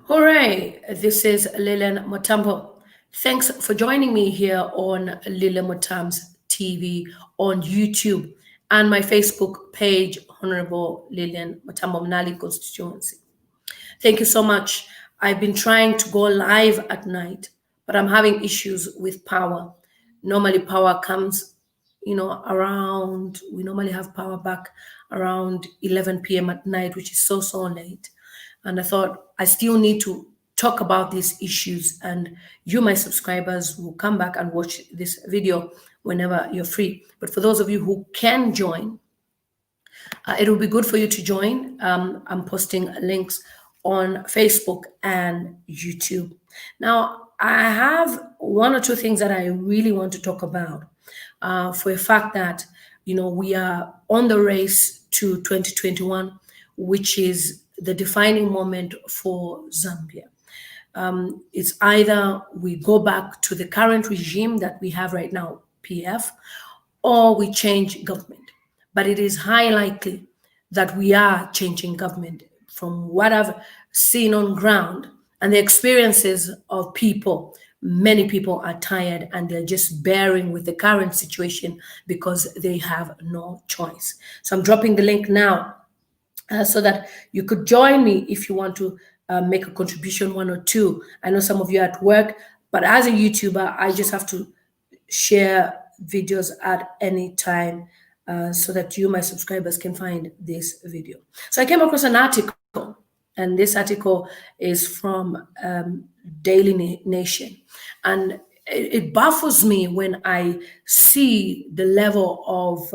Hooray! This is Lilian Motambo. Thanks for joining me here on Lilian Motam's TV on YouTube and my Facebook page, Honorable Lilian Motambo Mnali Constituency. Thank you so much. I've been trying to go live at night, but I'm having issues with power. Normally, power comes, we normally have power back around 11 p.m. at night, which is so late. And I thought I still need to talk about these issues, and you, my subscribers, will come back and watch this video whenever you're free. But for those of you who can join, it will be good for you to join. I'm posting links on Facebook and YouTube. Now, I have one or two things that I really want to talk about for a fact that, we are on the race to 2021, which is the defining moment for Zambia. It's either we go back to the current regime that we have right now, PF, or we change government. But it is high likely that we are changing government from what I've seen on ground and the experiences of people. Many people are tired and they're just bearing with the current situation because they have no choice. So I'm dropping the link now so that you could join me if you want to make a contribution, one or two. I know some of you are at work, but as a YouTuber, I just have to share videos at any time so that you, my subscribers, can find this video. So I came across an article, and this article is from Daily Nation. And it baffles me when I see the level of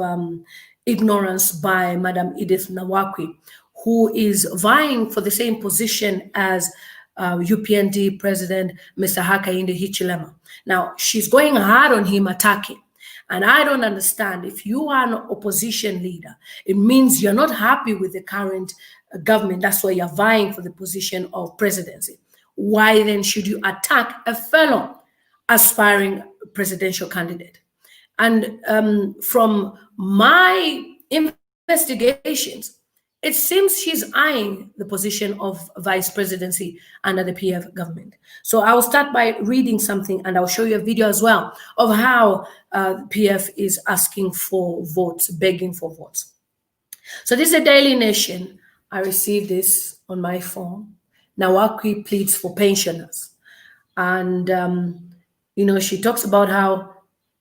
ignorance by Madam Edith Nawakwi, who is vying for the same position as UPND President Mr. Hakainde Hichilema. Now, she's going hard on him, attacking. And I don't understand. If you are an opposition leader, it means you're not happy with the current government. That's why you're vying for the position of presidency. Why then should you attack a fellow aspiring presidential candidate? And from my investigations, it seems she's eyeing the position of vice presidency under the PF government. So I will start by reading something, and I'll show you a video as well of how PF is asking for votes, begging for votes. So this is a Daily Nation. I received this on my phone. Nawakwi pleads for pensioners. And, she talks about how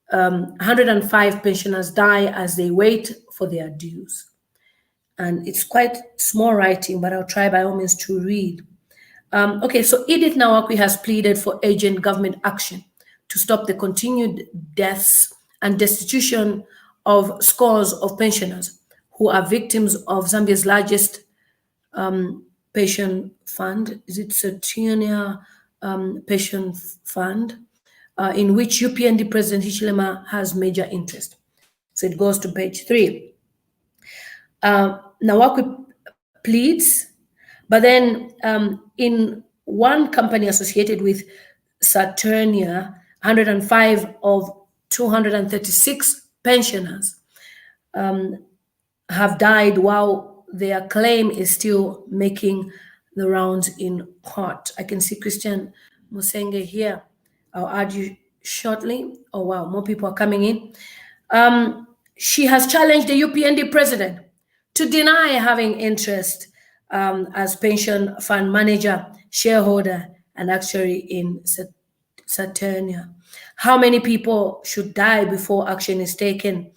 105 pensioners die as they wait for their dues. And it's quite small writing, but I'll try by all means to read. Okay, so Edith Nawakwi has pleaded for urgent government action to stop the continued deaths and destitution of scores of pensioners who are victims of Zambia's largest pension fund. Is it Saturnia pension fund, in which UPND President Hichilema has major interest. So it goes to page 3. Nawakwi pleads, but then in one company associated with Saturnia, 105 of 236 pensioners have died while their claim is still making the rounds in court. I can see Christian Musenge here. I'll add you shortly. Oh, wow, more people are coming in. She has challenged the UPND president to deny having interest as pension fund manager, shareholder, and actuary in Saturnia. How many people should die before action is taken?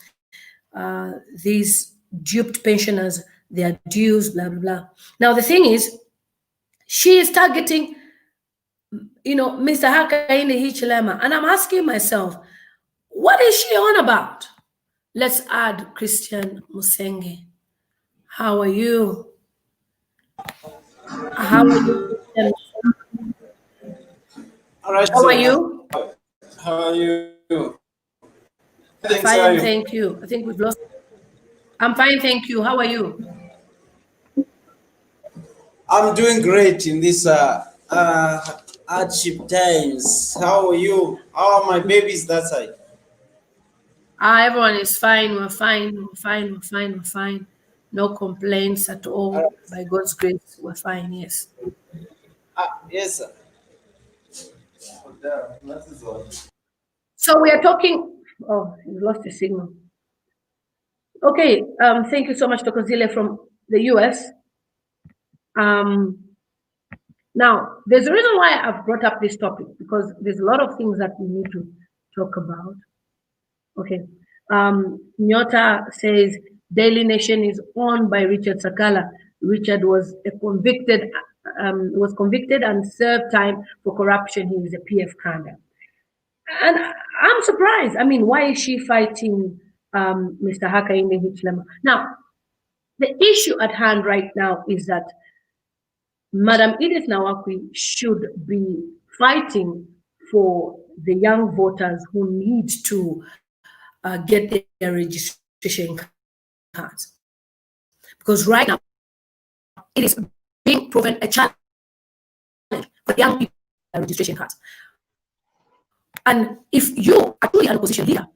These duped pensioners, their dues, blah, blah, blah. Now, the thing is, she is targeting, Mr. Hakainde Hichilema. And I'm asking myself, what is she on about? Let's add Christian Musenge. How are you? How are you? All right. How are you? How are you? Fine, thank you. I think we've lost. I'm fine, thank you. How are you? I'm doing great in this hardship times. How are you? How are my babies that side? Everyone is fine. We're fine. No complaints at all. By God's grace, we're fine, yes. Yes, sir. So we are talking. Oh, you lost the signal. Okay. Thank you so much, Dr. Zile from the US. Now, there's a reason why I've brought up this topic, because there's a lot of things that we need to talk about. Okay. Nyota says Daily Nation is owned by Richard Sakala. Richard was convicted and served time for corruption. He was a PF Kanda. And I'm surprised. I mean, why is she fighting Mr. Hakainde Hichilema? Now, the issue at hand right now is that Madam Edith Nawakwi should be fighting for the young voters who need to get their registration cards. Because right now, it is being proven a challenge for young people registration cards. And if you are truly an opposition leader,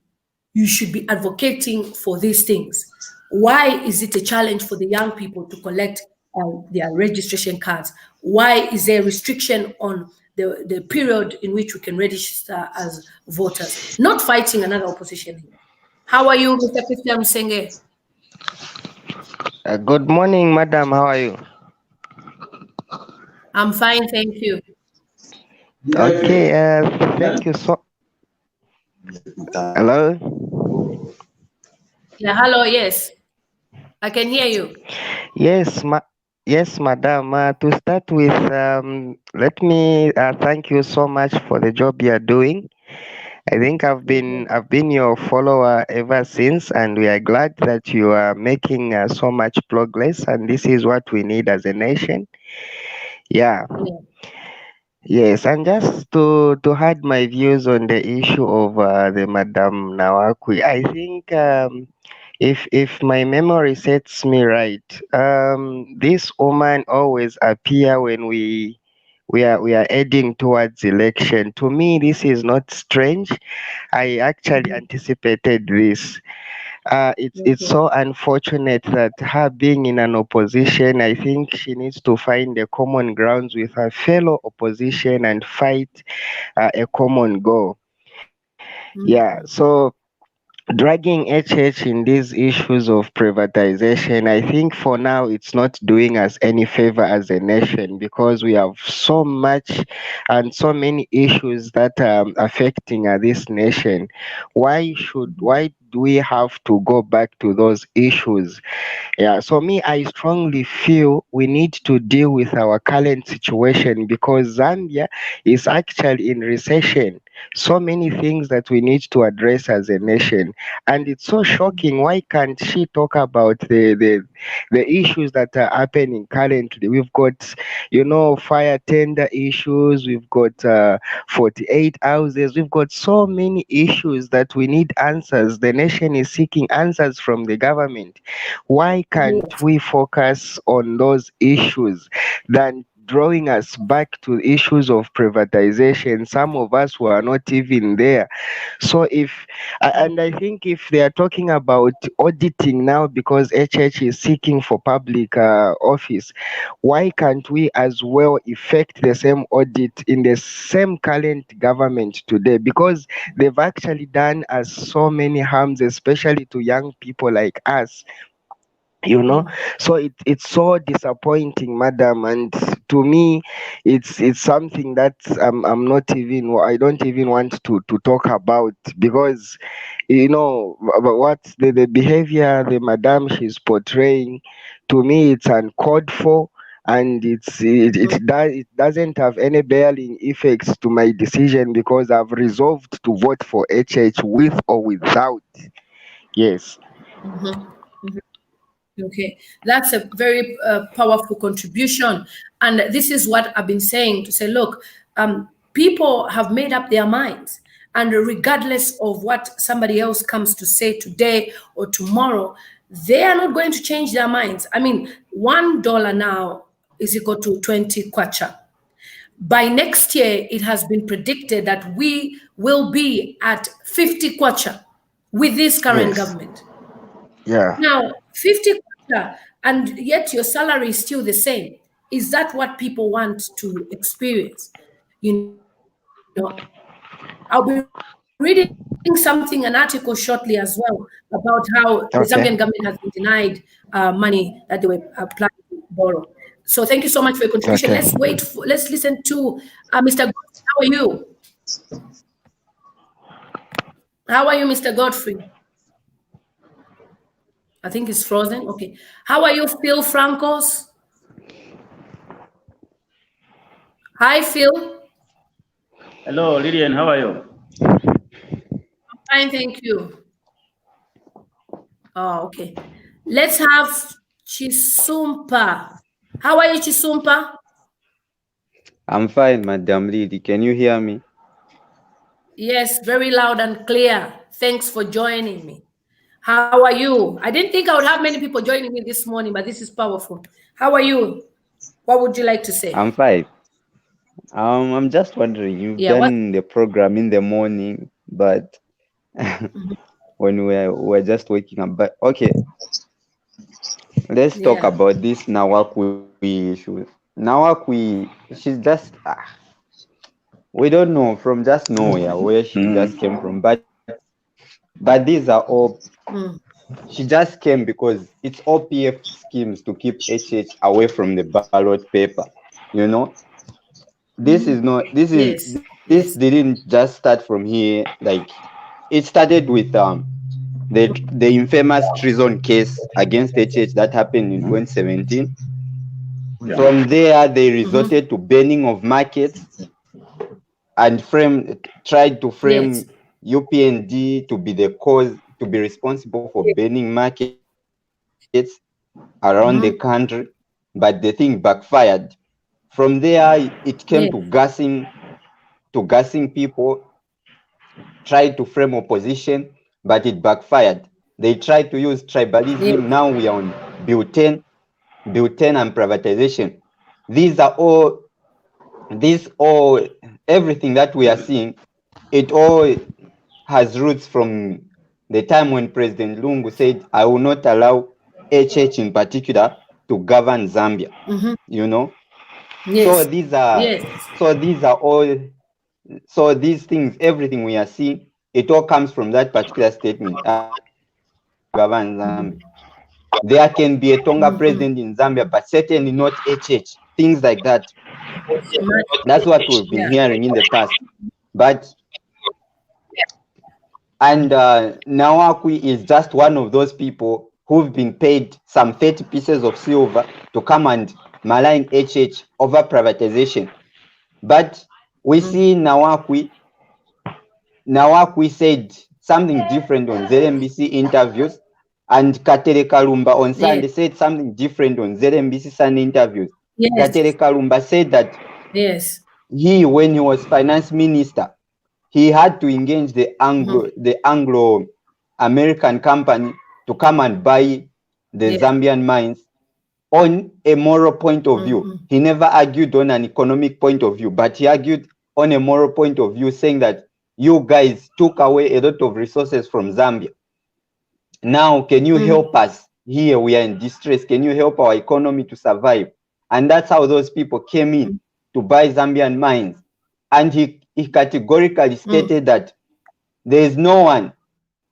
you should be advocating for these things. Why is it a challenge for the young people to collect their registration cards? Why is there a restriction on the period in which we can register as voters? Not fighting another opposition leader. How are you, Mr. Christian Senge? Good morning, madam. How are you? I'm fine, thank you. Okay, thank you so. Hello? Yeah, hello, yes. I can hear you. Yes, madam. To start with, let me thank you so much for the job you are doing. I think I've been your follower ever since, and we are glad that you are making so much progress, and this is what we need as a nation. Yeah. Yes, and just to add my views on the issue of the Madam Nawakwi, I think if my memory sets me right, this woman always appear when we are heading towards election. To me, this is not strange. I actually anticipated this. It's so unfortunate that her being in an opposition, I think she needs to find a common grounds with her fellow opposition and fight a common goal. Yeah, so dragging HH in these issues of privatization, I think for now it's not doing us any favor as a nation, because we have so much and so many issues that are affecting this nation. Why do we have to go back to those issues? Yeah, so me, I strongly feel we need to deal with our current situation, because Zambia is actually in recession. So many things that we need to address as a nation, and it's so shocking. Why can't she talk about the issues that are happening currently? We've got, fire tender issues. We've got 48 houses. We've got so many issues that we need answers. The nation is seeking answers from the government. Why can't we focus on those issues than drawing us back to issues of privatization? Some of us were not even there. So and I think if they are talking about auditing now because HH is seeking for public office, why can't we as well effect the same audit in the same current government today? Because they've actually done us so many harms, especially to young people like us. So it's so disappointing, madam, and to me it's something that I'm not even, I don't even want to talk about, because what the behavior the madam she's portraying, to me it's uncalled for, and it doesn't have any bearing effects to my decision, because I've resolved to vote for HH with or without. Yes. Okay, that's a very powerful contribution. And this is what I've been saying, to say, look, people have made up their minds. And regardless of what somebody else comes to say today or tomorrow, they are not going to change their minds. I mean, $1 now is equal to 20 kwacha. By next year, it has been predicted that we will be at 50 kwacha with this current government. Yeah. Now, 50 kwacha, and yet your salary is still the same. is that what people want to experience? You know, I'll be reading something, an article shortly as well, about how the Zambian government has been denied money that they were planning to borrow. So thank you so much for your contribution. Okay. Let's listen to Mr. Godfrey. How are you? How are you, Mr. Godfrey? I think it's frozen. Okay. How are you, Phil Francos? Hi, Phil. Hello, Lydian. How are you? Fine, thank you. Oh, okay. Let's have Chisumpa. How are you, Chisumpa? I'm fine, Madam Lily. Can you hear me? Yes, very loud and clear. Thanks for joining me. How are you? I didn't think I would have many people joining me this morning, but this is powerful. How are you? What would you like to say? I'm fine. I'm just wondering, you've done the program in the morning, but when we're just waking up. But okay, let's talk about this Nawakwi issue. Nawakwi, she's just we don't know from just nowhere where she just came from, but these are all she just came because it's OPF schemes to keep HH away from the ballot paper. You know, this is not. This didn't just start from here. Like, it started with the infamous treason case against HH that happened in 2017. Yeah. From there, they resorted to burning of markets and tried to frame UPND to be the cause, to be responsible for burning markets around the country, but the thing backfired. From there, it came to gassing people, tried to frame opposition, but it backfired. They tried to use tribalism. Now we are on Bill 10 and privatization. Everything that we are seeing, it all has roots from the time when President Lungu said, I will not allow HH in particular to govern Zambia. You know? So these are all these things, everything we are seeing, it all comes from that particular statement. Govern Zambia. There can be a Tonga president in Zambia, but certainly not HH. Things like that. That's what we've been hearing in the past. And Nawakwi is just one of those people who've been paid some 30 pieces of silver to come and malign HH over privatization. But we see Nawakwi said something different on ZMBC interviews, and Katere Kalumba on Sunday said something different on ZMBC Sunday interviews. Katere Kalumba said that he, when he was finance minister, he had to engage the Anglo-American company to come and buy the Zambian mines on a moral point of view. He never argued on an economic point of view, but he argued on a moral point of view, saying that you guys took away a lot of resources from Zambia. Now, can you help us? Here we are in distress. Can you help our economy to survive? And that's how those people came in to buy Zambian mines. And he categorically stated that there is no one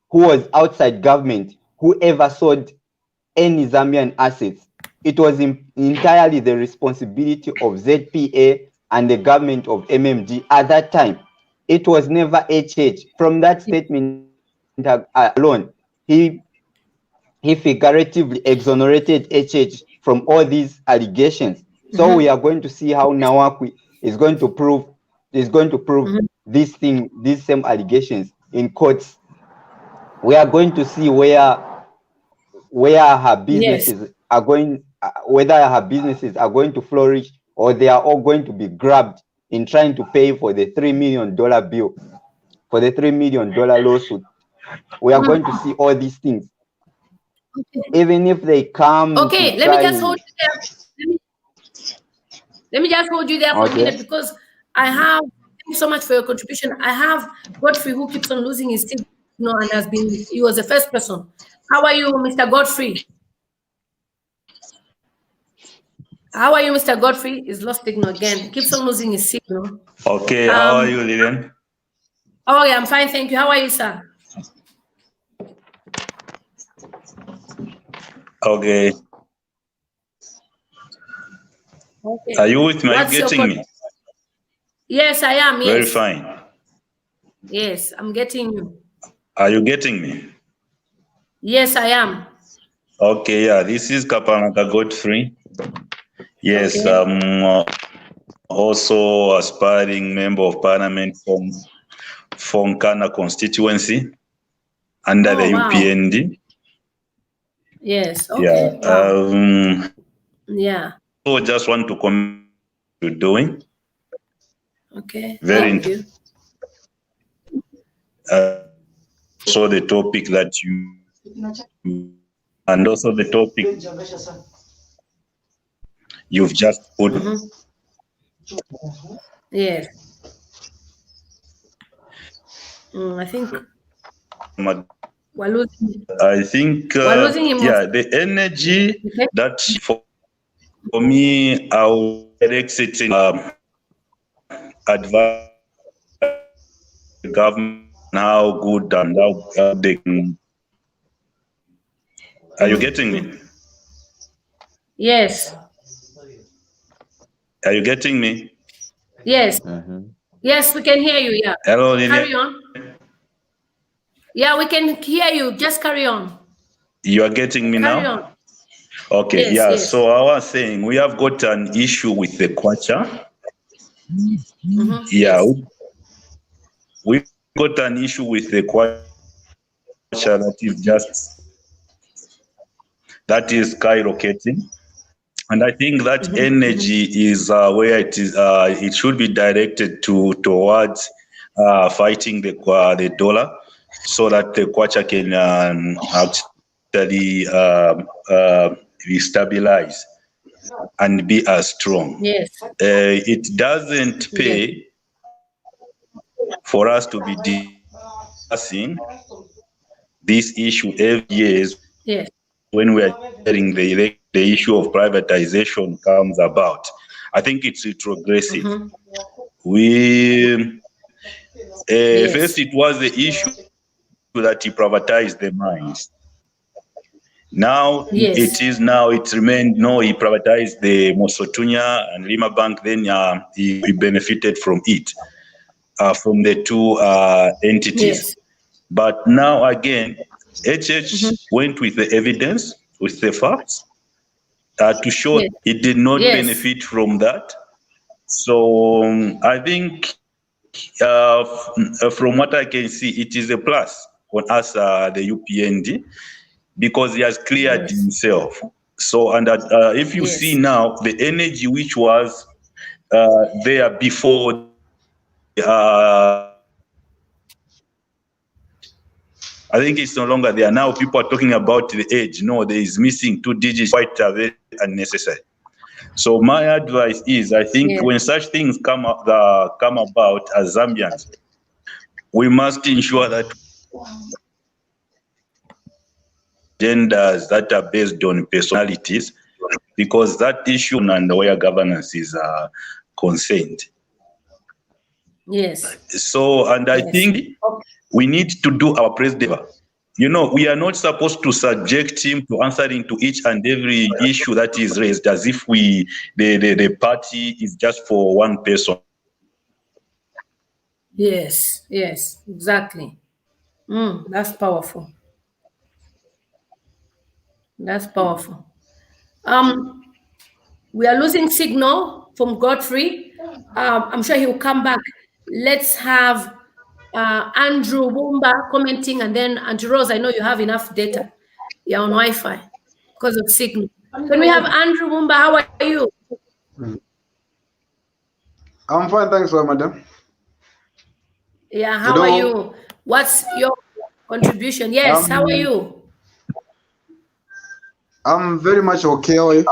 who was outside government who ever sold any Zambian assets. It was entirely the responsibility of ZPA and the government of MMD at that time. It was never HH. From that statement alone, he figuratively exonerated HH from all these allegations. So we are going to see how Nawakwi is going to prove these same allegations in courts. We are going to see where her businesses are going, whether her businesses are going to flourish, or they are all going to be grabbed in trying to pay for the $3 million bill, for the $3 million lawsuit. We are going to see all these things. Even if they come. Okay, let me just hold you there. Let me just hold you there for a minute, because I have, thank you so much for your contribution. I have Godfrey, who keeps on losing his signal and he was the first person. How are you, Mr. Godfrey? How are you, Mr. Godfrey? He's lost signal again. He keeps on losing his signal. Okay, how are you, Lillian? Oh, yeah, I'm fine, thank you. How are you, sir? Okay. Okay. Are you with me? Are you What's your getting me? Yes, I am. Yes. Very fine. Yes, I'm getting you. Are you getting me? Yes, I am. Okay, yeah, this is Kapanaka Godfrey. Yes, Okay. I'm also aspiring member of parliament from Kana constituency under the wow. UPND. Yes, Yeah. okay. Wow. Yeah. So just want to comment you're doing. Okay. Very Thank you. So the topic that you and also the topic you've just put. Yes. I think we're losing. I think we're losing him. Yeah, the energy that for me, I will direct it in advise the government how good and how they can. Are you getting me? Yes. Are you getting me? Yes. Yes, we can hear you. Yeah. Hello, Carry on. Yeah, we can hear you. Just carry on. You are getting me Carry now? on. Okay, Yes, yeah. yes. So I was saying we have got an issue with the kwacha. Yeah, Yes. we got an issue with the kwacha that is skyrocketing. And I think that energy is where it is. It should be directed towards fighting the dollar, so that the kwacha can actually stabilize and be as strong. Yes. It doesn't pay for us to be discussing this issue every year. Yes. When we are hearing the issue of privatization comes about, I think it's retrogressive. First it was the issue that he privatized the mines. Now it remained, no, he privatized the Mosotunya and Lima Bank, then he benefited from it, from the two entities. Yes. But now again, HH went with the evidence, with the facts, to show it did not benefit from that. So I think from what I can see, it is a plus on us, the UPND, because he has cleared himself. So, and if you see now, the energy which was there before, I think it's no longer there. Now people are talking about the age. No, there is missing 2 digits, quite very unnecessary. So my advice is, I think when such things come about as Zambians, we must ensure that genders that are based on personalities, because that issue and where governance is concerned. Yes. So, and I think we need to do our president. You know, we are not supposed to subject him to answering to each and every issue that is raised as if the party is just for one person. Yes, yes, exactly. That's powerful. That's powerful. We are losing signal from Godfrey. I'm sure he'll come back. Let's have Andrew Wumba commenting, and then Auntie Rose, I know you have enough data. You're on Wi-Fi because of signal. Can we have Andrew Wumba? How are you? I'm fine, thanks, madam. Yeah, how are you? What's your contribution? Yes, how are you? I'm very much okay. How are you?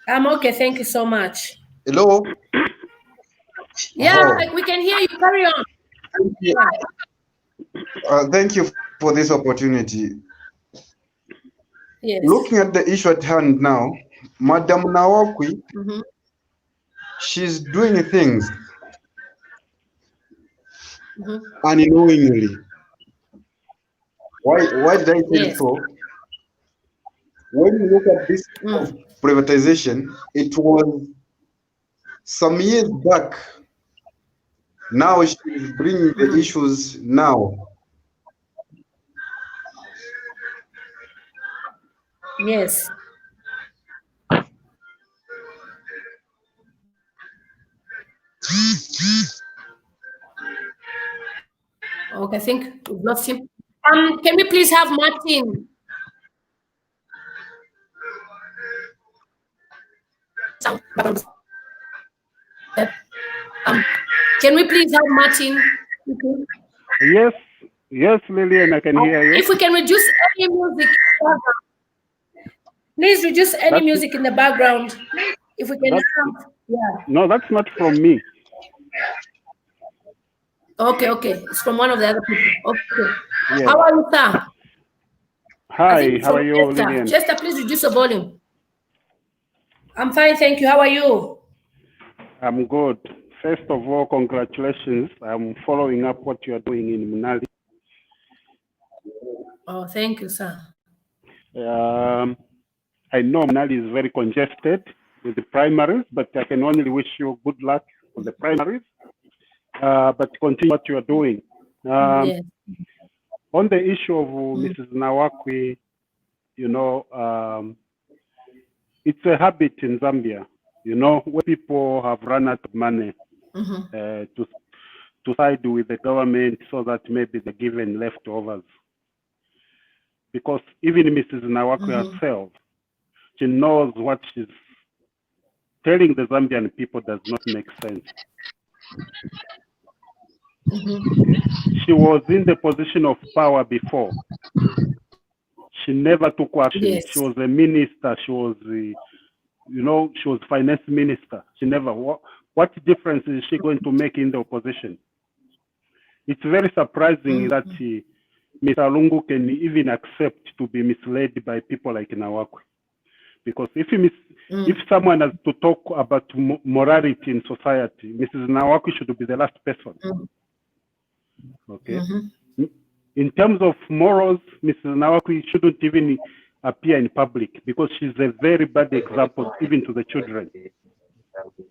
I'm okay, thank you so much. Hello? Yeah, we can hear you. Carry on. Thank you for this opportunity. Yes. Looking at the issue at hand now, Madam Nawakwi, she's doing things unknowingly. Why did I say so? When you look at this privatization, it was some years back. Now she's bringing the issues now. Yes. Okay, I think we've lost him. Can we please have Martin? Can we please have Martin? Yes, Lillian, I can hear you. If we can reduce any music, please reduce any music in the background. If we can have, No, that's not from me. Okay, it's from one of the other people. Okay. Yes. How are you, sir? Hi, how are you, Lillian? Chester, please reduce the volume. I'm fine, thank you. How are you? I'm good. First of all, congratulations. I'm following up what you are doing in Munali. Oh, thank you, sir. I know Munali is very congested with the primaries, but I can only wish you good luck for the primaries. But continue what you are doing. Yes. On the issue of Mrs. Nawakwi, you know, it's a habit in Zambia, you know, where people have run out of money to side with the government so that maybe they're given leftovers. Because even Mrs. Nawakwi herself, she knows what she's telling the Zambian people does not make sense. She was in the position of power before. She never took action. Yes. She was a minister. She was, you know, she was finance minister. She never. What difference is she going to make in the opposition? It's very surprising that Mr. Lungu can even accept to be misled by people like Nawakwi. Because if someone has to talk about morality in society, Mrs. Nawakwi should be the last person. Okay. In terms of morals, Mrs. Nawakwi shouldn't even appear in public because she's a very bad example even to the children.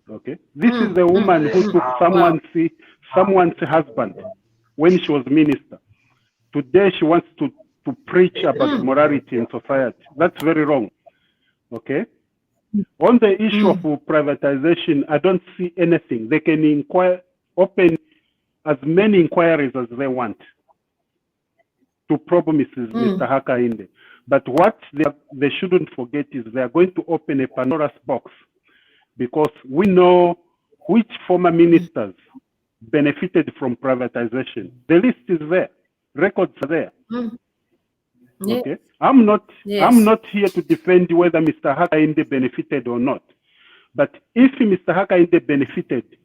Okay. This is the woman who took someone's husband when she was minister. Today she wants to preach about morality in society. That's very wrong. Okay. On the issue of privatization, I don't see anything. They can open as many inquiries as they want to probe Mr. Hakainde. But what they shouldn't forget is they are going to open a Pandora's box, because we know which former ministers benefited from privatization. The list is there. Records are there. Okay. I'm not here to defend whether Mr. Hakainde benefited or not. But if Mr. Hakainde benefited,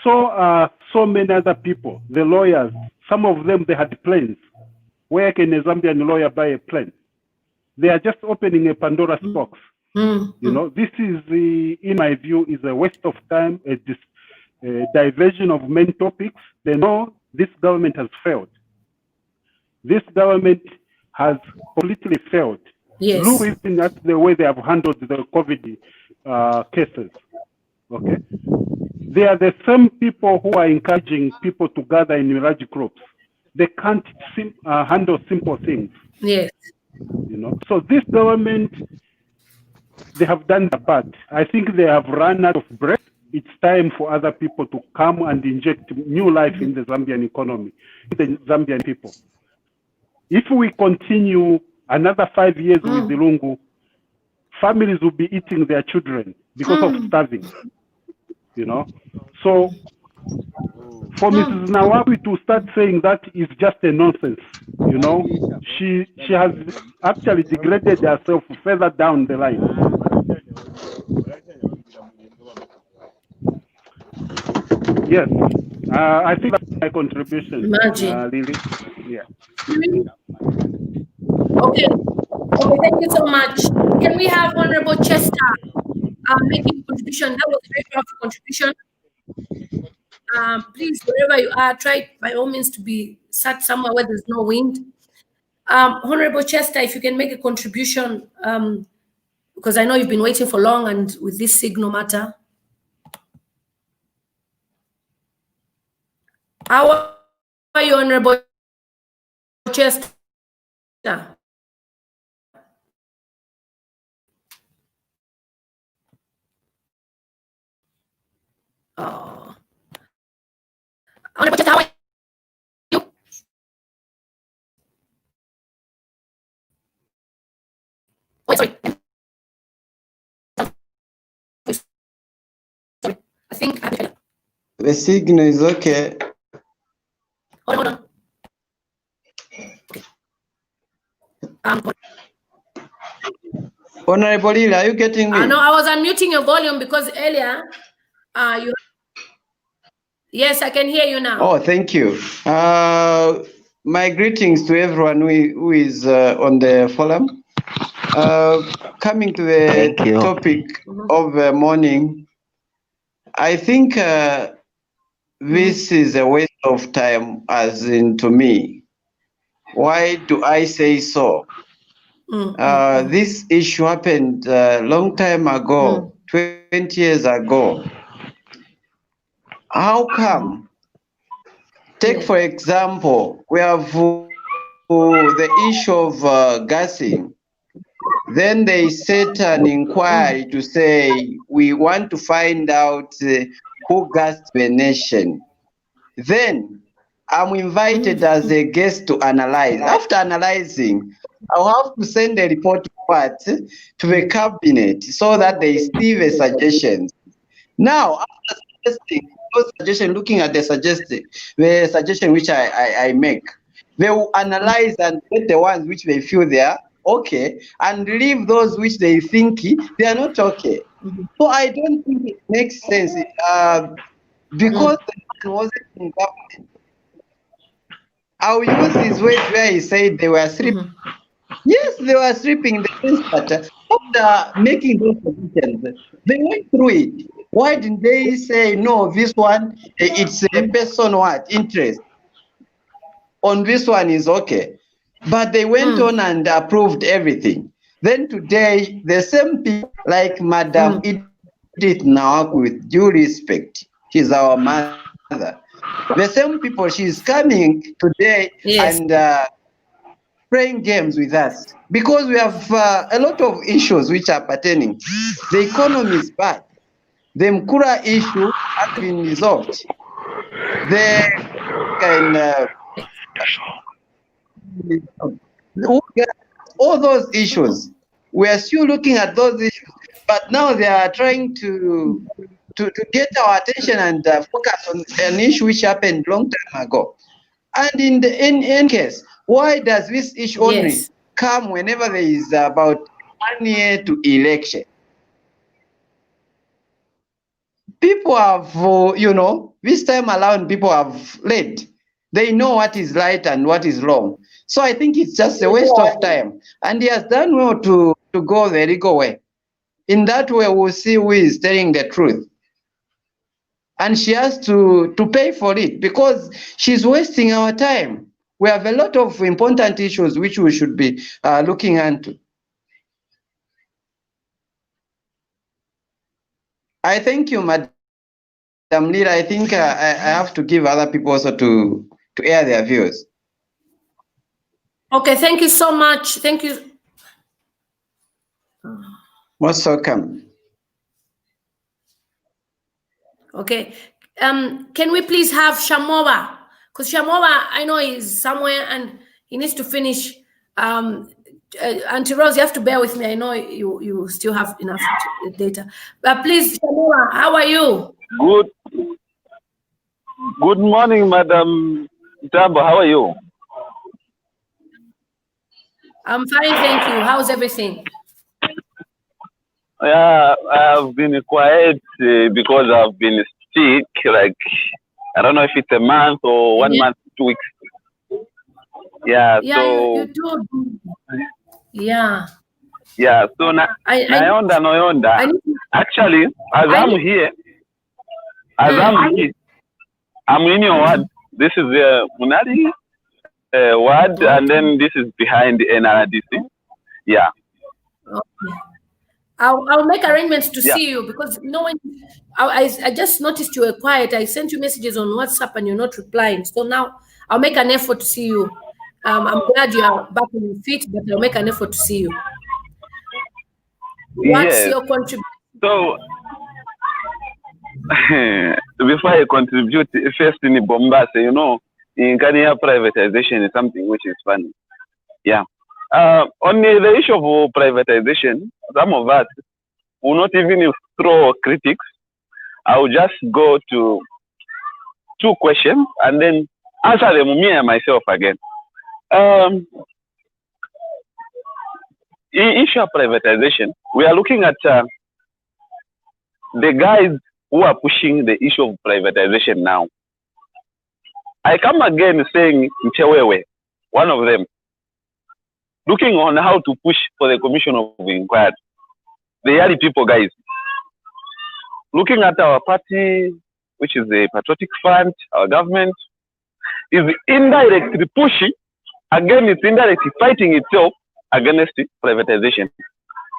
so are so many other people, the lawyers. Some of them, they had planes. Where can a Zambian lawyer buy a plane? They are just opening a Pandora's box. You know, this is, in my view, is a waste of time, a diversion of main topics. They know this government has failed. This government has completely failed. Yes. Look even at the way they have handled the COVID cases. Okay. They are the same people who are encouraging people to gather in large groups. They can't handle simple things. Yes. You know. So this government, they have done the part. I think they have run out of breath. It's time for other people to come and inject new life in the Zambian economy, the Zambian people. If we continue another 5 years with the Lungu, families will be eating their children because of starving. You know, so for Mrs. Nawakwi to start saying that is just a nonsense. You know, she has actually degraded herself further down the line. Yes, I think that's my contribution. Imagine. Lily. Yeah. Okay. Okay, thank you so much. Can we have Honorable Chester making a contribution? That was a very powerful contribution. Please, wherever you are, try by all means to be sat somewhere where there's no wind. Honorable Chester, if you can make a contribution, because I know you've been waiting for long and with this signal matter. How are you, Honorable Chester? Oh. Honorable Chester, how are you? Wait, sorry. Sorry. I think The signal is okay. Hold on. Honorable Lily, are you getting me? No, I was unmuting your volume because earlier you. Yes, I can hear you now. Oh, thank you. My greetings to everyone who is on the forum. Coming to the topic of the morning, I think this is a waste of time, as in to me. Why do I say so? This issue happened a long time ago, 20 years ago. How come? Take, for example, we have the issue of gassing. Then they set an inquiry to say, we want to find out who gassed the nation. Then I'm invited as a guest to analyze. After analyzing, I'll have to send a report to the cabinet so that they see the suggestions. Now, after suggesting those suggestions, looking at the suggestion which I make, they will analyze and get the ones which they feel they are okay, and leave those which they think they are not okay. So I don't think it makes sense because the man wasn't in government. I'll use his words where he said they were sleeping. Yes, they were sleeping in the sense that after making those suggestions, they went through it. Why didn't they say, no, this one, it's a person what interest on this one is okay? But they went on and approved everything. Then today, the same people like Madam Edith Nawakwi, with due respect, she's our mother. The same people, she's coming today and playing games with us because we have a lot of issues which are pertaining. The economy is bad. The Mkura issue has been resolved. All those issues, we are still looking at those issues, but now they are trying to get our attention and focus on an issue which happened long time ago. And in any case, why does this issue only come whenever there is about 1 year to election? People have, this time around, people have led. They know what is right and what is wrong. So I think it's just a waste of time. And he has done well to go the legal way. In that way, we'll see who is telling the truth. And she has to pay for it because she's wasting our time. We have a lot of important issues which we should be looking into. I thank you, Madam Leader. I think I have to give other people also to air their views. Okay, thank you so much. Thank you. Most welcome. Okay. Can we please have Shamoba? Because Shamoba, I know he's somewhere and he needs to finish. Auntie Rose, you have to bear with me. I know you still have enough data. But please, Shamoba, how are you? Good morning, Madam Tambo. How are you? I'm fine, thank you. How's everything? Yeah, I've been quiet because I've been sick. Like, I don't know if it's a month or 1 month, 2 weeks. Yeah, so you do. Yeah. Yeah, so Nayonda. Actually, as I'm here, I'm in your ward. This is the Munari ward, and then this is behind the NRDC. Yeah. Okay. I'll make arrangements to see you, because when I just noticed you were quiet. I sent you messages on WhatsApp and you're not replying. So now I'll make an effort to see you. I'm glad you are back on your feet, but I'll make an effort to see you. What's your contribution? So before I contribute, first in Bombas, in Kenya, privatization is something which is funny. Yeah. On the issue of privatization, some of us will not even throw critics. I will just go to 2 questions and then answer them me and myself again. In issue of privatization, we are looking at the guys who are pushing the issue of privatization now. I come again saying Mchewewe, one of them, looking on how to push for the commission of inquiry. The Yali people, guys, looking at our party, which is the Patriotic Front, our government, is indirectly pushing, again, it's indirectly fighting itself against privatization.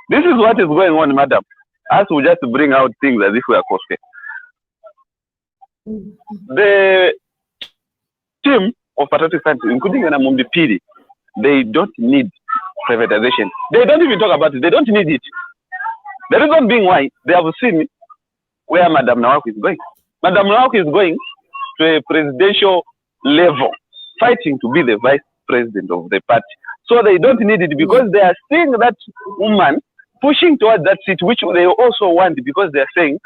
This is what is going on, madam. Us will just bring out things as if we are costly. The team of Patriotic Front, including Namumbi Piri, they don't need privatization. They don't even talk about it. They don't need it. The reason being why they have seen where Madam Nawakwi is going. Madam Nawakwi is going to a presidential level, fighting to be the vice president of the party. So they don't need it because they are seeing that woman pushing towards that seat, which they also want, because they are saying,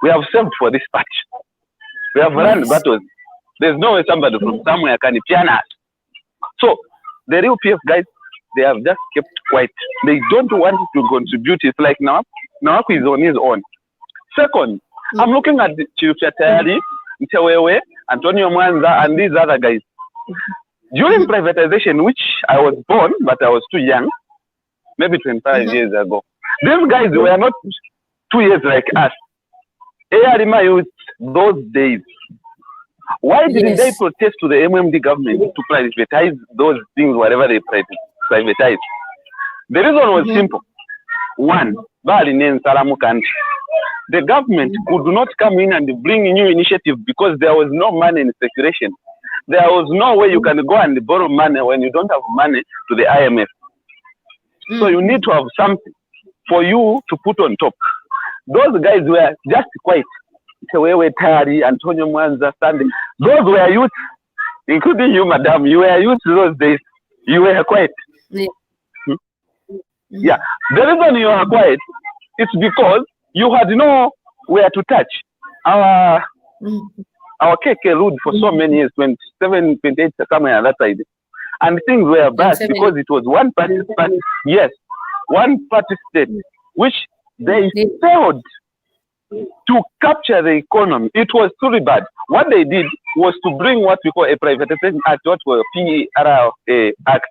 we have served for this party. We have run battles. There's no way somebody from somewhere can pian us. So the real PF guys, they have just kept quiet. They don't want to contribute. It's like Nawakwi is on his own. Second, I'm looking at Chief Chatari, Mtewewe, Antonio Mwanza, and these other guys. During privatization, which I was born, but I was too young, maybe 25 years ago, these guys were not 2 years like us. Youth, those days, why didn't they protest to the MMD government to privatize those things, whatever they privatize? The reason was simple. One, the government could not come in and bring a new initiative because there was no money in circulation. There was no way you can go and borrow money when you don't have money to the IMF. So you need to have something for you to put on top. Those guys were just quiet. Tewewe Tari, Antonio Mwanza, Sunday. Those were youth, including you, madam. You were youth those days. You were quiet. Yeah. The reason you are quiet is because you had nowhere to touch. Our KK ruled for so many years, 27, 28, somewhere on that side. And things were bad because it was one party, yes, one party state, which they failed to capture the economy. It was truly bad. What they did was to bring what we call a privatization act, what was PRA act,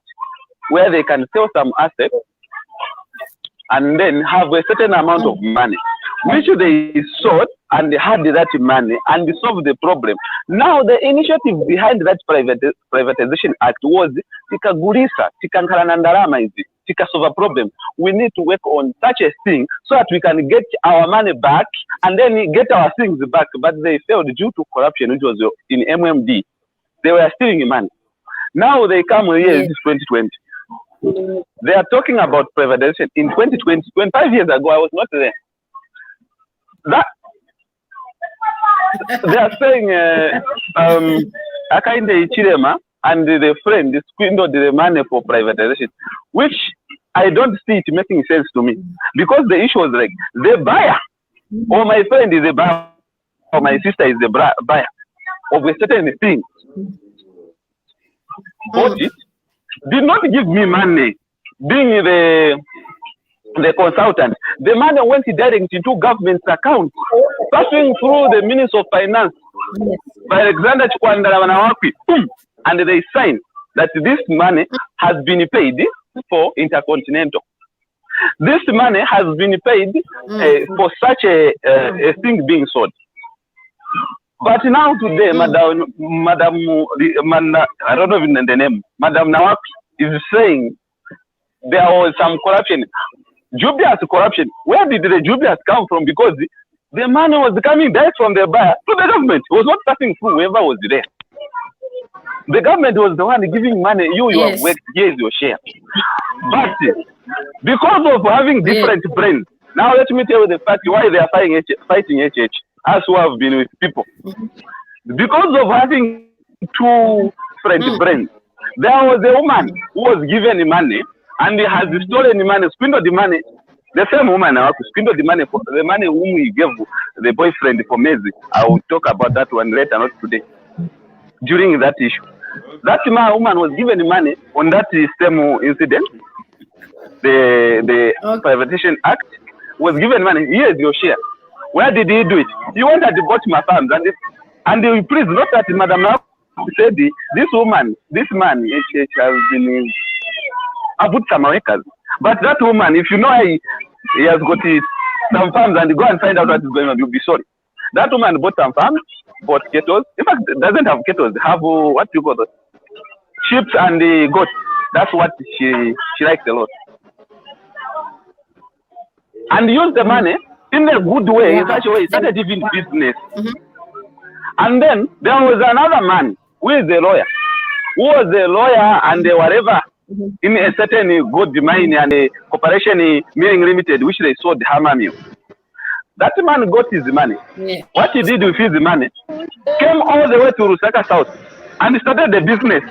where they can sell some assets and then have a certain amount of money, which they sold and they had that money and solved the problem. Now the initiative behind that privatization act was tikagulisa, tikankaranandarama izi, solve a problem. We need to work on such a thing so that we can get our money back and then get our things back. But they failed due to corruption, which was in MMD. They were stealing money. Now they come here in 2020. They are talking about privatization in 2020. 25 years ago, I was not there. They are saying Hakainde Hichilema and the friend squandered the money for privatization, which I don't see it making sense to me, because the issue was like the buyer, or my friend is the buyer, or my sister is the buyer of a certain thing. Bought it, did not give me money, being the consultant. The money went direct into government's account, passing through the Minister of Finance, by Alexander Nawakwi, and they signed that this money has been paid for Intercontinental. This money has been paid for such a thing being sold. But now today, Madam, I don't know even the name, Madam Nawakwi is saying there was some corruption. Dubious corruption. Where did the dubious come from? Because the money was coming direct from the buyer to the government. It was not passing through whoever was there. The government was the one giving money. You have worked, here's your share. But because of having different brains, now let me tell you the fact why they are fighting HH, as who have been with people. Because of having two different brains, there was a woman who was given money and he has stolen the money, swindled the money. The same woman now swindled the money for the money whom he gave the boyfriend for Mezi. I will talk about that one later, not today. During that issue, that woman was given the money on that same incident. The Privatization Act was given money. Here's your share. Where did he do it? He went and bought my farms and please note that Madam said this woman, this man, has been about some workers. But that woman, if you know he has got some farms and go and find out what is going on, you'll be sorry. That woman bought some farms, bought kettles. In fact, doesn't have kettles. Have what you call it? Sheep and goats. That's what she likes a lot. And used the money in a good way, in such a way, started even business. And then there was another man who is a lawyer, and whatever in a certain gold mine and a corporation milling limited, which they sold hammer mill. That man got his money. What he did with his money, came all the way to Lusaka South and started the business.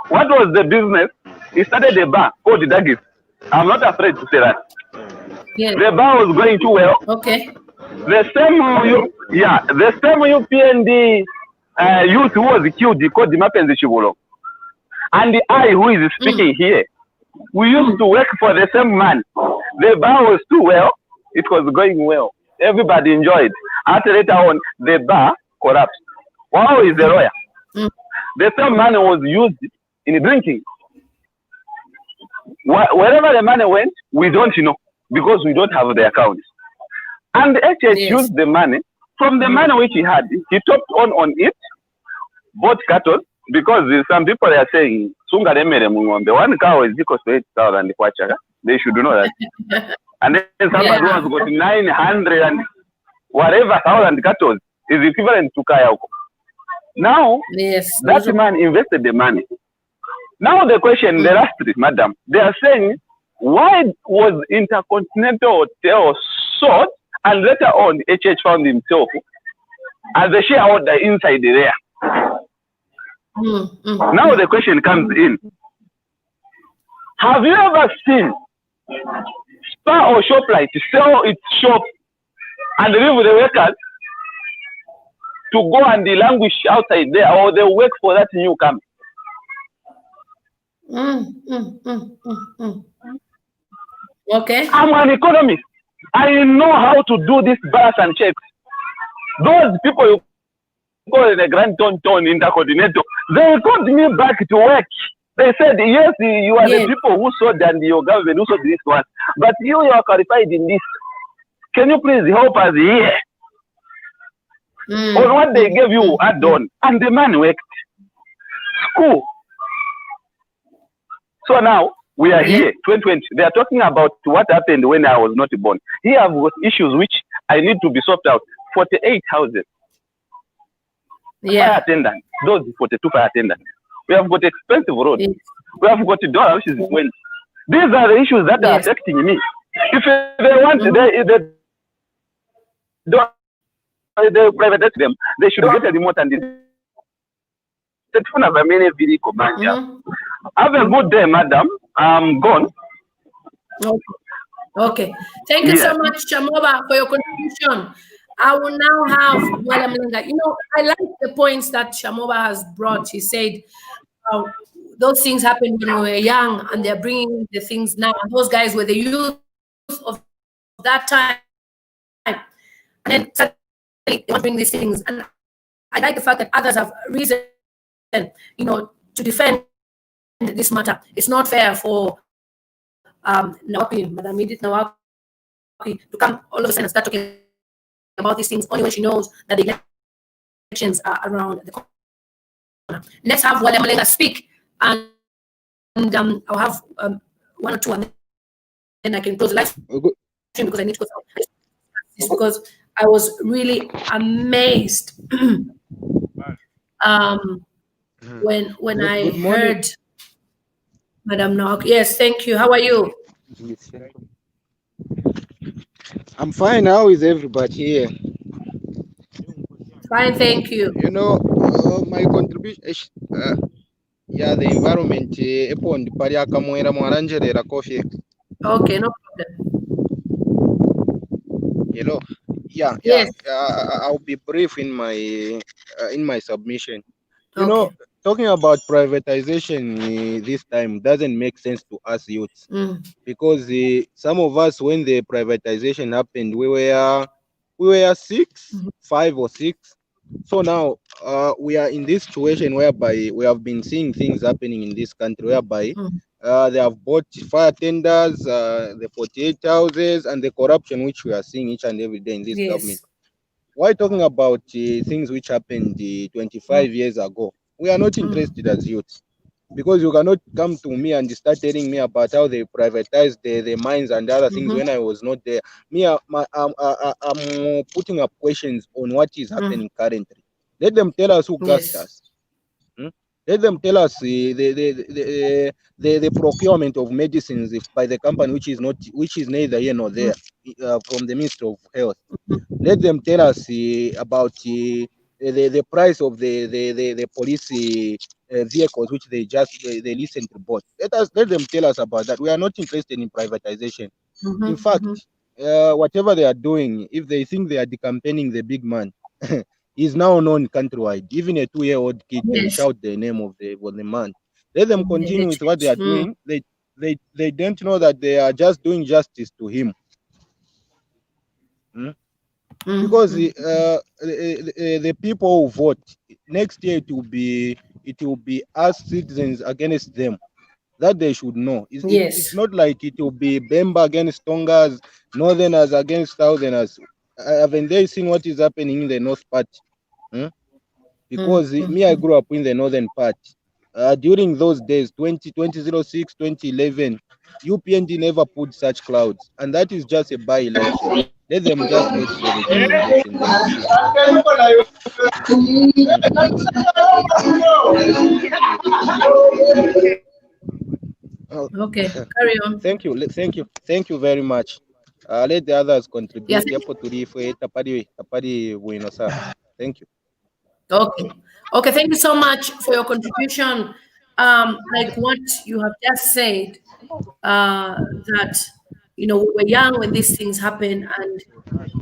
What was the business? He started a bar called Dagis. I'm not afraid to say that. The bar was going too well. The same Upnd youth who was killed, called the Mapenzi Shibolo. And I, who is speaking here, we used to work for the same man. The bar was too well. It was going well. Everybody enjoyed. After later on, the bar collapsed. Wow, is a lawyer. The same money was used in drinking. Wherever the money went, we don't know because we don't have the accounts. And HH used the money. From the money which he had, he topped on it, bought cattle, because some people are saying, the one cow is equal to 8,000 kwacha. They should know that. And then somebody has got 900 and whatever thousand cattle is equivalent to Kayako. Now, that man invested the money. Now the question, the last three, madam, they are saying, why was Intercontinental Hotel sold and later on HH found himself as a shareholder inside there? Now the question comes in. Have you ever seen Spar or Shoprite sell its shop and leave the workers to go and languish outside there, or they work for that newcomer? Okay. I'm an economist. I know how to do this balance and checks. Those people you call the Grand Tonton Intercontinental, they called me back to work. They said, yes, you are the people who sold and your government who sold this one. But you are qualified in this. Can you please help us here? On what they gave you add on. And the man worked. School. So now, we are here, 2020. They are talking about what happened when I was not born. Here I've got issues which I need to be sorted out. 48 houses. Fire attendants. Those 42 fire attendants. We have got expensive roads. We have got a dollar which is when. These are the issues that are affecting me. If they want, they privatize them, they should get a remote and have a good day, madam. I'm gone. Okay. Thank you so much, Shamoba, for your contribution. I will now have Madam Linda. You know, I like the points that Shamoba has brought. He said those things happened when we were young, and they're bringing the things now. And those guys were the youth of that time. And they want to bring these things. And I like the fact that others have reason, you know, to defend this matter. It's not fair for Nawakwi, Madam Edith Nawakwi, to come all of a sudden and start talking about these things only when she knows that the elections are around the corner. Let's have Wale Malenga speak, and I'll have one or two, and then I can close the live stream because I need to go through because I was really amazed when I heard Madam Nawakwi. Yes, thank you. How are you? I'm fine. How is everybody here? Fine, thank you. You know, my contribution, yeah, the environment, Upnd pari akamwera mwaranjerera coffee. Okay, no problem. Hello. Yeah, yes. I'll be brief in my submission. You know, talking about privatization this time doesn't make sense to us youths because some of us, when the privatization happened, we were 5 or 6. So now we are in this situation whereby we have been seeing things happening in this country whereby they have bought fire tenders, the 48 houses, and the corruption which we are seeing each and every day in this government. Why talking about things which happened 25 years ago? We are not interested as youths because you cannot come to me and start telling me about how they privatized the mines and other things when I was not there. I'm putting up questions on what is happening currently. Let them tell us who gassed us. Let them tell us the procurement of medicines by the company which is neither here nor there from the Ministry of Health. Let them tell us about the price of the police vehicles which they recently bought. Let them tell us about that. We are not interested in privatization. In fact, whatever they are doing, if they think they are decampaigning the big man, is now known countrywide. Even a 2-year-old kid can shout the name of the man. Let them continue with what they are doing. They don't know that they are just doing justice to him. Because the people who vote next year, it will be us citizens against them. That they should know. It's not like it will be Bemba against Tongas, Northerners against Southerners. Haven't they seen what is happening in the North part? Because me, I grew up in the Northern part. During those days, 2006, 2011, Upnd never put such clouds. And that is just a by-election. Let them just wait for the general election. Okay, carry on. Thank you very much. Let the others contribute. Thank you. Okay, thank you so much for your contribution. Like what you have just said, that we were young when these things happen, and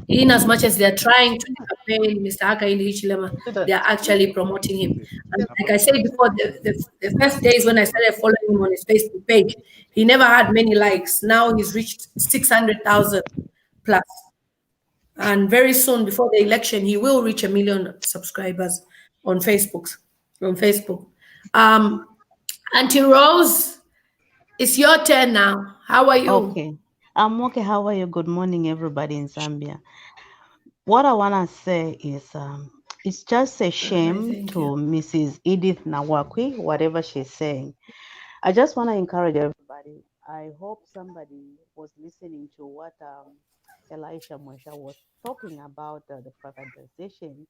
in as much as they're trying to campaign Mr. Hakainde Hichilema, they are actually promoting him. And like I said before, the first days when I started following him on his Facebook page, he never had many likes. Now he's reached 600,000 plus. And very soon, before the election, he will reach 1 million subscribers on Facebook. Auntie Rose, it's your turn now. How are you? Okay, I'm okay. How are you? Good morning, everybody in Zambia. What I want to say is it's just a shame to Mrs. Edith Nawakwi, whatever she's saying. I just want to encourage everybody. I hope somebody was listening to what Elisha Mwesha was talking about the privatization.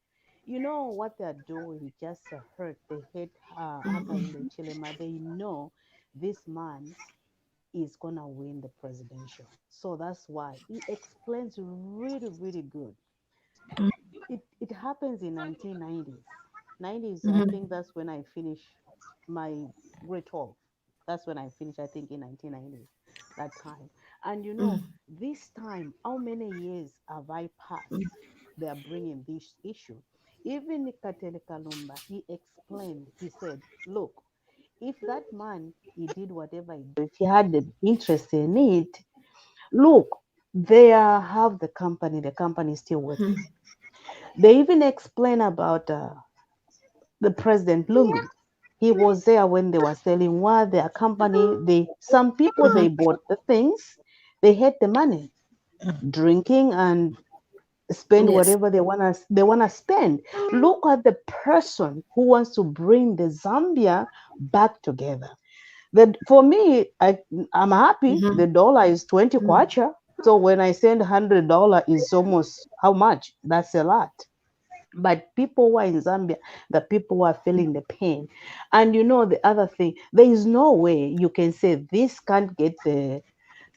You know what they're doing just hurt. They hate Hakainde Hichilema. They know this man is gonna win the presidential. So that's why he explains really, really good. It happens in 1990s. 90s, I think that's when I finished my grade 12. That's when I finished, I think, in 1990s, that time. And this time, how many years have I passed? They are bringing this issue. Even Katele Kalumba, he explained, he said, look, if that man, he did whatever he did, if he had the interest in it, look, they have the company is still working. They even explain about the President Lungu. He was there when they were selling what their company. Some people they bought the things, they had the money, drinking and spend whatever they wanna spend. Look at the person who wants to bring the Zambia back together. For me, I'm happy. The dollar is 20 kwacha. So when I send $100, is almost how much? That's a lot. But people who are in Zambia, the people who are feeling the pain. And you know the other thing, there is no way you can say this can't get the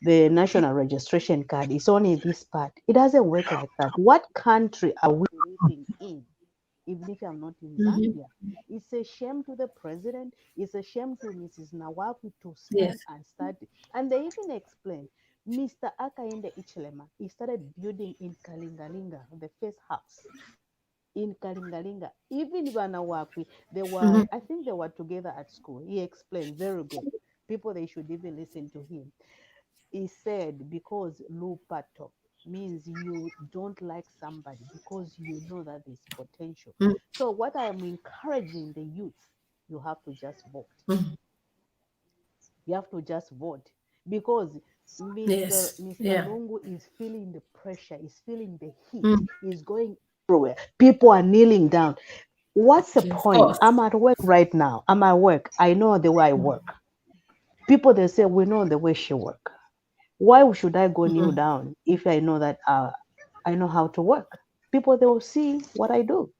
national registration card. It's only this part. It doesn't work like that. What country are we living in? Even if I'm not in Zambia, it's a shame to the president. It's a shame to Mrs. Nawakwi to stand and start. And they even explain, Mr. Hakainde Hichilema, he started building in Kalingalinga, the first house in Kalingalinga. Even Nawakwi, they were, I think they were together at school. He explained very good. People, they should even listen to him. He said, because lupato means you don't like somebody because you know that there's potential. So what I am encouraging the youth, you have to just vote. You have to just vote because Mr. Lungu is feeling the pressure, is feeling the heat, is going everywhere. People are kneeling down. What's the point? I'm at work right now. I'm at work. I know the way I work. People, they say, we know the way she works. Why should I go kneel down if I know that I know how to work? People, they will see what I do.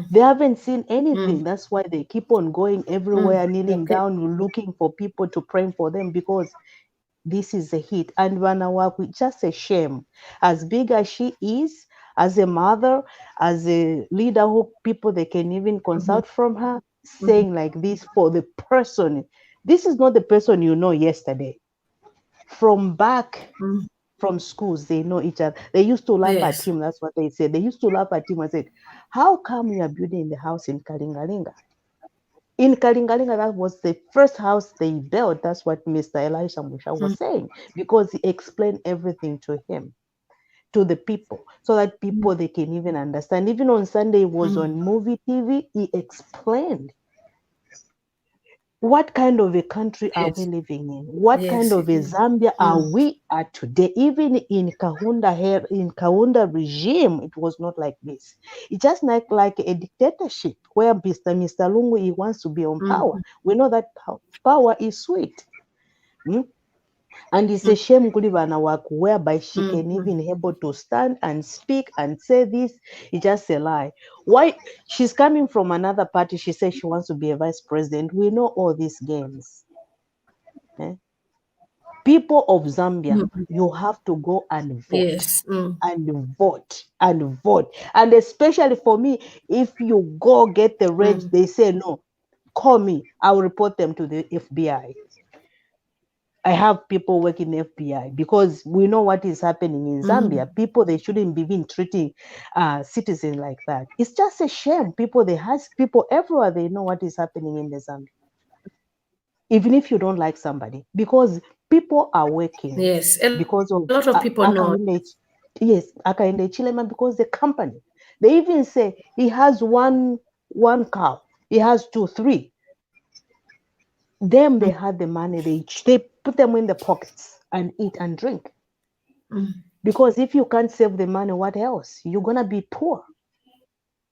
They haven't seen anything. That's why they keep on going everywhere, kneeling down, looking for people to pray for them because this is a hit. And Wanawakwi, just a shame. As big as she is, as a mother, as a leader who people they can even consult from her, saying like this for the person. This is not the person you know yesterday. From back from schools, they know each other. They used to laugh at him. That's what they said. They used to laugh at him and said, how come you are building the house in Kalingalinga? In Kalingalinga, that was the first house they built. That's what Mr. Elisha Musha was saying, because he explained everything to him, to the people, so that people, they can even understand. Even on Sunday, he was on movie TV, he explained. What kind of a country are we living in? What kind of a Zambia are we at today? Even in Kaunda regime, it was not like this. It's just like a dictatorship where Mr. Lungu, he wants to be on power. We know that power is sweet. And it's a shame Wanawakwi, whereby she can even able to stand and speak and say this. It's just a lie. Why? She's coming from another party. She says she wants to be a vice president. We know all these games. People of Zambia, you have to go and vote. And vote and vote. And especially for me, if you go get the reg, they say no, call me. I'll report them to the FBI. I have people working in FBI because we know what is happening in Zambia. People, they shouldn't be even treating citizens like that. It's just a shame. People, they have people everywhere. They know what is happening in the Zambia. Even if you don't like somebody, because people are working. Because of a lot of people know. Yes, Hakainde Hichilema, because the company. They even say he has one cow. He has 2, 3. Them, they had the money, they put them in the pockets and eat and drink. Because if you can't save the money, what else? You're gonna be poor.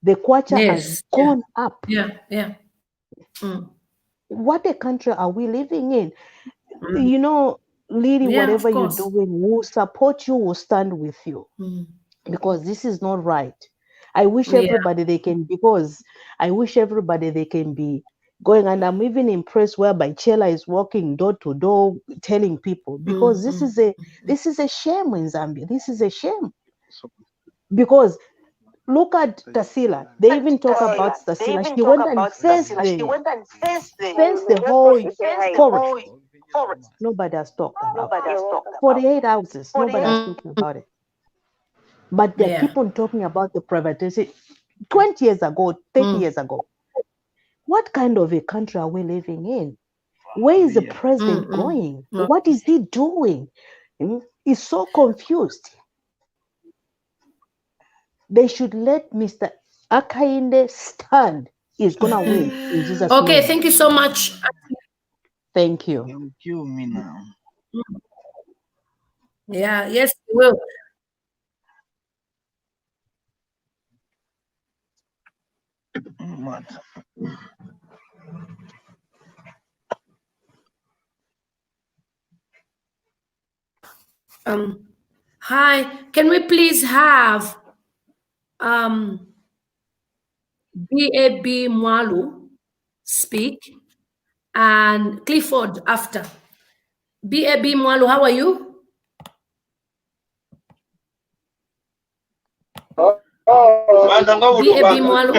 The kwacha has gone up. What a country are we living in? You know, Lily, whatever you're doing, we'll support you, we'll stand with you. Because this is not right. I wish everybody they can, because I wish everybody they can be going, and I'm even impressed whereby Chela is walking door to door telling people, because this is a shame in Zambia. This is a shame. Because look at Tasila. They even talk about Tasila. She went and fenced the whole forest. Nobody has talked about it. 48 houses. Nobody has talked about it. But they keep on talking about the privatization 20 years ago, 30 years ago. What kind of a country are we living in? Where is the president going? What is he doing? He's so confused. They should let Mr. Hakainde stand is gonna win in Jesus' Okay, name. thank you so much. Thank you. You'll kill me now. Yeah, yes, we will. What? Hi, can we please have BAB Mwalu speak and Clifford after? BAB Mwalu, how are you? BAB Mwalu.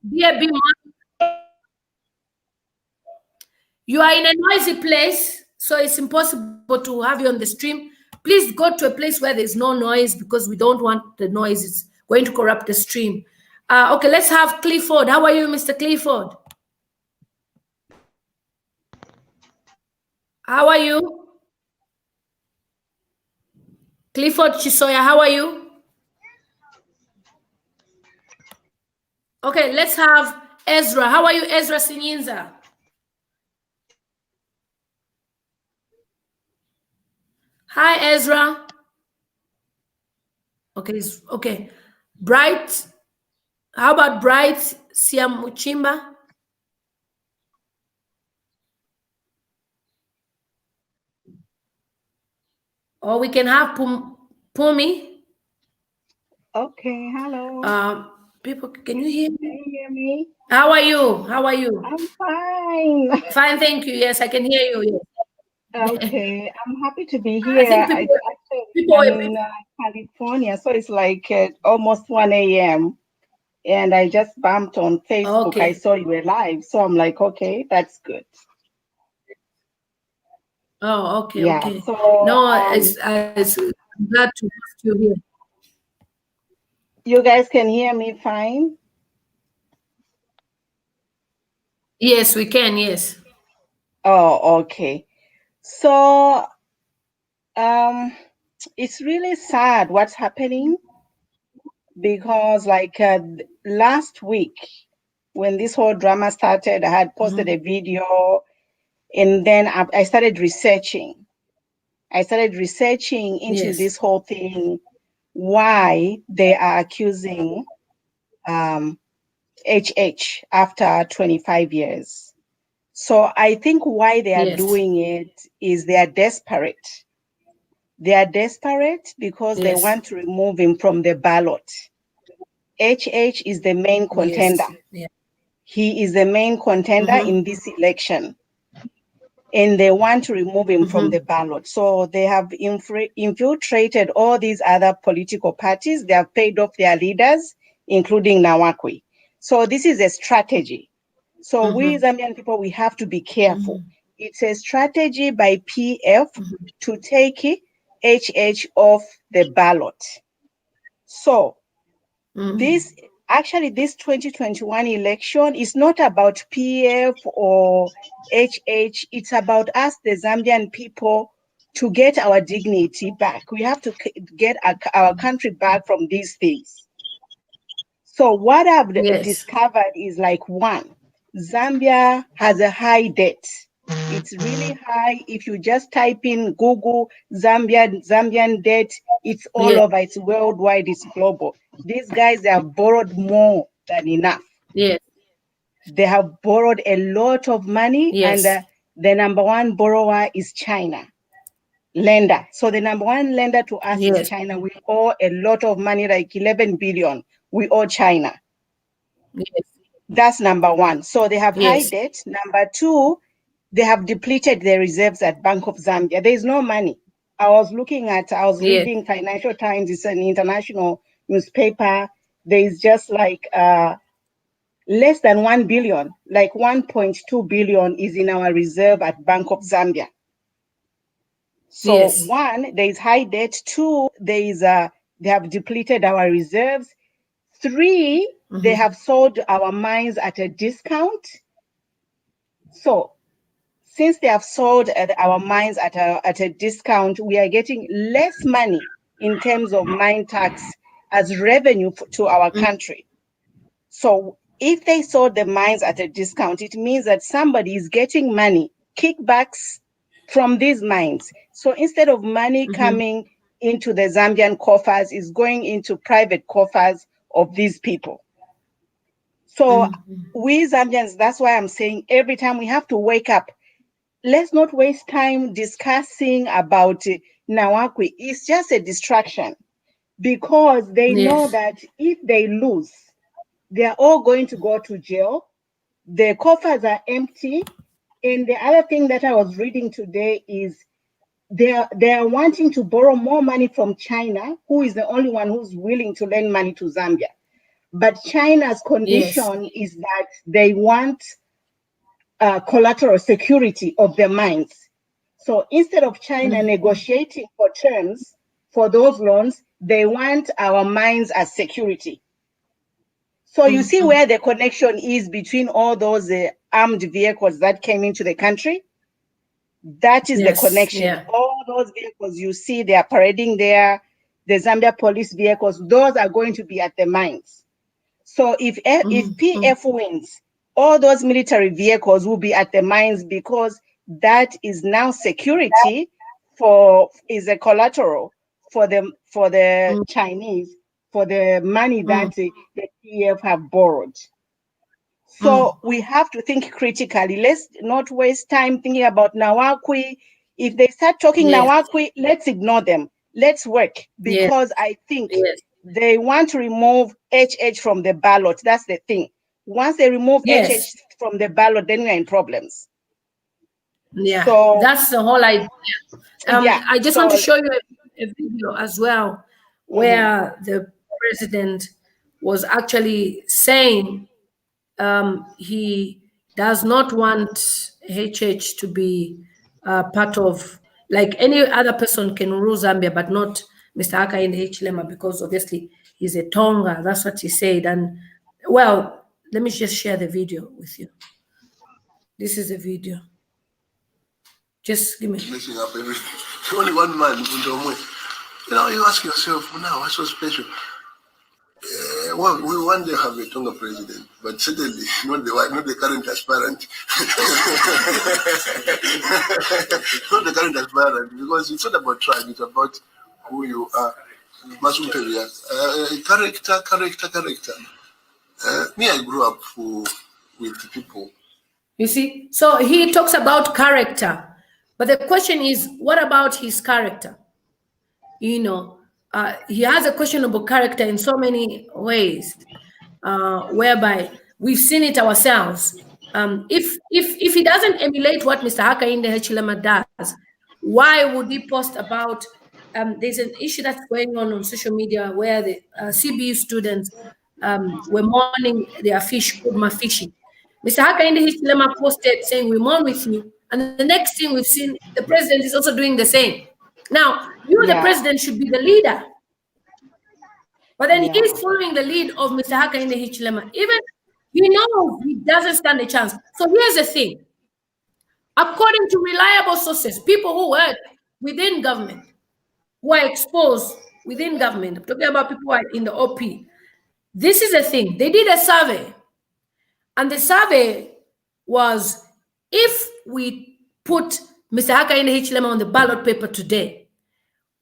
BAB Mwalu. You are in a noisy place, so it's impossible to have you on the stream. Please go to a place where there's no noise because we don't want the noise. It's going to corrupt the stream. Okay, let's have Clifford. How are you, Mr. Clifford? How are you? Clifford Chisoya, how are you? Okay, let's have Ezra. How are you, Ezra Sinyinza? Hi, Ezra. Okay, okay. Bright. How about Bright Siamuchimba? Or we can have Pumi. Okay, hello. People, can you hear me? Can you hear me? How are you? How are you? I'm fine. Fine, thank you. Yes, I can hear you. Yes. Okay, I'm happy to be I here. think I'm in California, so it's like almost 1 a.m. And I just bumped on Facebook. Okay. I saw you were live, so I'm like, okay, that's good. Oh, okay, Yeah, okay. so, No, I'm glad to host you here. You guys can hear me fine? Yes, we can, yes. Oh, okay. So, it's really sad what's happening because like last week when this whole drama started, I had posted a video and then I started researching. I started researching into Yes. this whole thing, why they are accusing HH after 25 years. So I think why they are Yes. doing it is they are desperate. They are desperate because they Yes. want to remove him from the ballot. HH is the main contender. Yes. Yeah. He is the main contender in this election. And they want to remove him from the ballot. So they have infiltrated all these other political parties. They have paid off their leaders, including Nawakwi. So this is a strategy. So we Zambian people, we have to be careful. It's a strategy by PF to take HH off the ballot. So this 2021 election is not about PF or HH. It's about us, the Zambian people, to get our dignity back. We have to get our country back from these things. So what I've discovered is like, one, Zambia has a high debt. It's really high. If you just type in Google Zambian debt, it's all over. It's worldwide. It's global. These guys have borrowed more than enough. Yes. They have borrowed a lot of money, and the number one borrower is China. Lender. So the number one lender to us is China. We owe a lot of money, like 11 billion. We owe China. Yes. That's number one. So they have high debt. Number two, they have depleted their reserves at Bank of Zambia. There is no money. I was reading Financial Times. It's an international newspaper. There is just like less than 1 billion, like 1.2 billion is in our reserve at Bank of Zambia. So one, there is high debt. Two, there is they have depleted our reserves. Three, they have sold our mines at a discount. So since they have sold our mines at a discount, we are getting less money in terms of mine tax as revenue to our country. So if they sold the mines at a discount, it means that somebody is getting money, kickbacks from these mines. So instead of money coming into the Zambian coffers, is going into private coffers of these people. So we Zambians, that's why I'm saying every time we have to wake up. Let's not waste time discussing about Nawakwi. It's just a distraction because they know that if they lose, they're all going to go to jail. The coffers are empty. And the other thing that I was reading today is they're wanting to borrow more money from China, who is the only one who's willing to lend money to Zambia. But China's condition is that they want collateral security of the mines. So instead of China negotiating for terms for those loans, they want our mines as security. So you see where the connection is between all those armed vehicles that came into the country? That is the connection. Yeah. All those vehicles you see, they are parading there, the Zambia police vehicles, those are going to be at the mines. So if PF wins, all those military vehicles will be at the mines because that is now security is a collateral for the Chinese, for the money that the PF have borrowed. So we have to think critically. Let's not waste time thinking about Nawakwi. If they start talking Nawakwi, let's ignore them. Let's work because I think they want to remove HH from the ballot. That's the thing. Once they remove HH from the ballot, then we're in problems. Yeah, so that's the whole idea. I just want to show you a video as well where the president was actually saying he does not want HH to be part of, like any other person can rule Zambia, but not Mr. Hakainde Hichilema, because obviously he's a Tonga. That's what he said. And well, let me just share the video with you. This is a video. Just give me. Messing up everything. Only one man. You know, you ask yourself, now, what's so special? Well, we one day have a Tonga president, but certainly not the current aspirant. Not the current aspirant, because it's not about tribe, it's about who you are. Character. Me, I grew up with people. You see, so he talks about character, but the question is, what about his character? You know, he has a questionable character in so many ways, whereby we've seen it ourselves. If he doesn't emulate what Mr. Hakainde Hichilema does, why would he post about? There's an issue that's going on social media where the CBU students were mourning their fish, Kudma fishing. Mr. Hakainde Hichilema posted saying, "We mourn with you," and the next thing we've seen, the president is also doing the same. Now, the president, should be the leader. But then he's following the lead of Mr. Hakainde Hichilema. Even he knows he doesn't stand a chance. So here's the thing. According to reliable sources, people who work within government, who are exposed within government, I'm talking about people who are in the OP, this is the thing. They did a survey. And the survey was, if we put Mr. Hakainde Hichilema on the ballot paper today,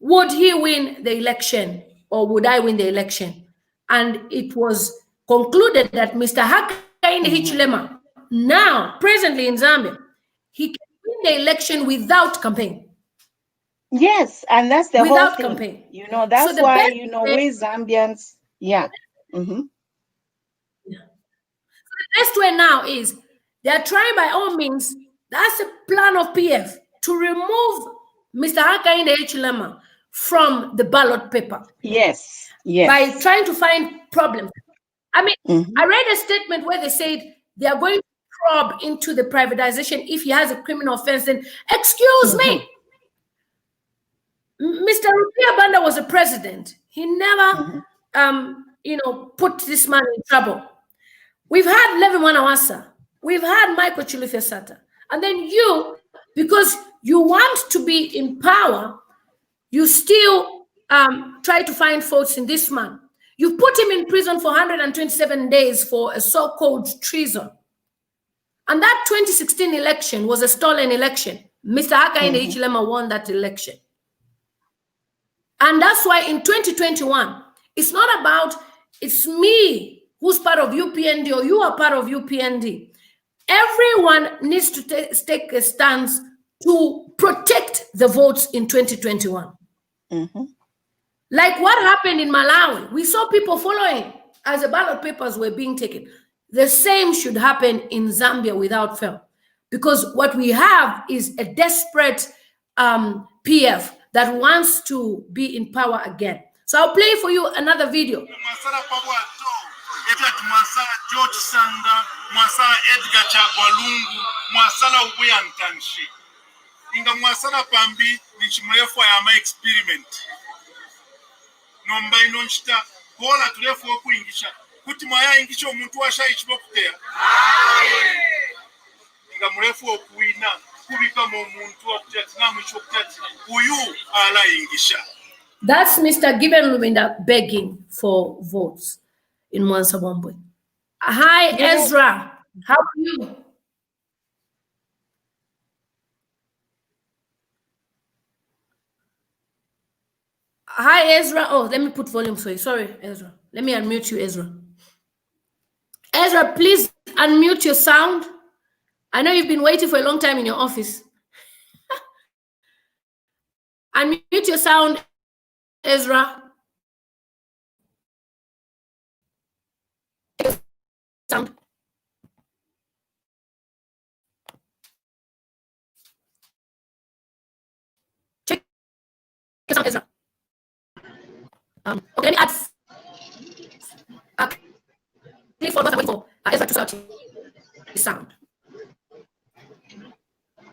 would he win the election or would I win the election? And it was concluded that Mr. Hakainde Hichilema, now presently in Zambia, he can win the election without campaign. Yes, and that's the without whole thing. Campaign. You know, that's So why, we Zambians, the best way now is they are trying by all means, that's a plan of PF, to remove Mr. Hakainde Hichilema from the ballot paper. Yes. By trying to find problems. I mean, I read a statement where they said they are going to probe into the privatization if he has a criminal offense. Then, excuse me, Mr. Rupia Banda was a president. He never, put this man in trouble. We've had Levi Mwanawasa. We've had Michael Chilufya-Sata. And then you, because you want to be in power, you still try to find faults in this man. You put him in prison for 127 days for a so-called treason. And that 2016 election was a stolen election. Mr. Hakainde Hichilema won that election. And that's why in 2021, it's not about, it's me who's part of UPND or you are part of UPND. Everyone needs to take a stance to protect the votes in 2021. Like what happened in Malawi, we saw people following as the ballot papers were being taken. The same should happen in Zambia without fail, because what we have is a desperate PF that wants to be in power again. So I'll play for you another video. Inga mwasala pambi nichimrefu ya ma experiment nomba inonchita kola tulefu okuingisha kuti mwaya ingisha omuntu washa ichibokutera inga mrefu okuina kubika mu muntu okutati na muchokutati uyu ala ingisha. That's Mr. Giben Lubinda begging for votes in Mwansabombwe. Hi, Ezra. How are you? Hi, Ezra. Oh, let me put volume for you. Sorry, Ezra. Let me unmute you, Ezra. Ezra, please unmute your sound. I know you've been waiting for a long time in your office. Unmute your sound, Ezra. Sound. Check your sound, Ezra. Okay, let me add. Click for what I'm waiting for. Ezra to start his sound.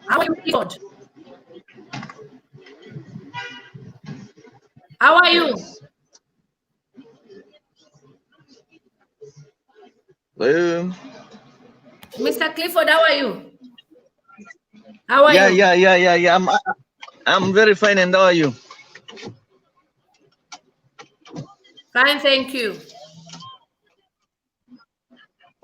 How are you, Clifford? How are you? Mr. Clifford, how are you? How are you? Yeah. I'm very fine, and how are you? Fine, thank you.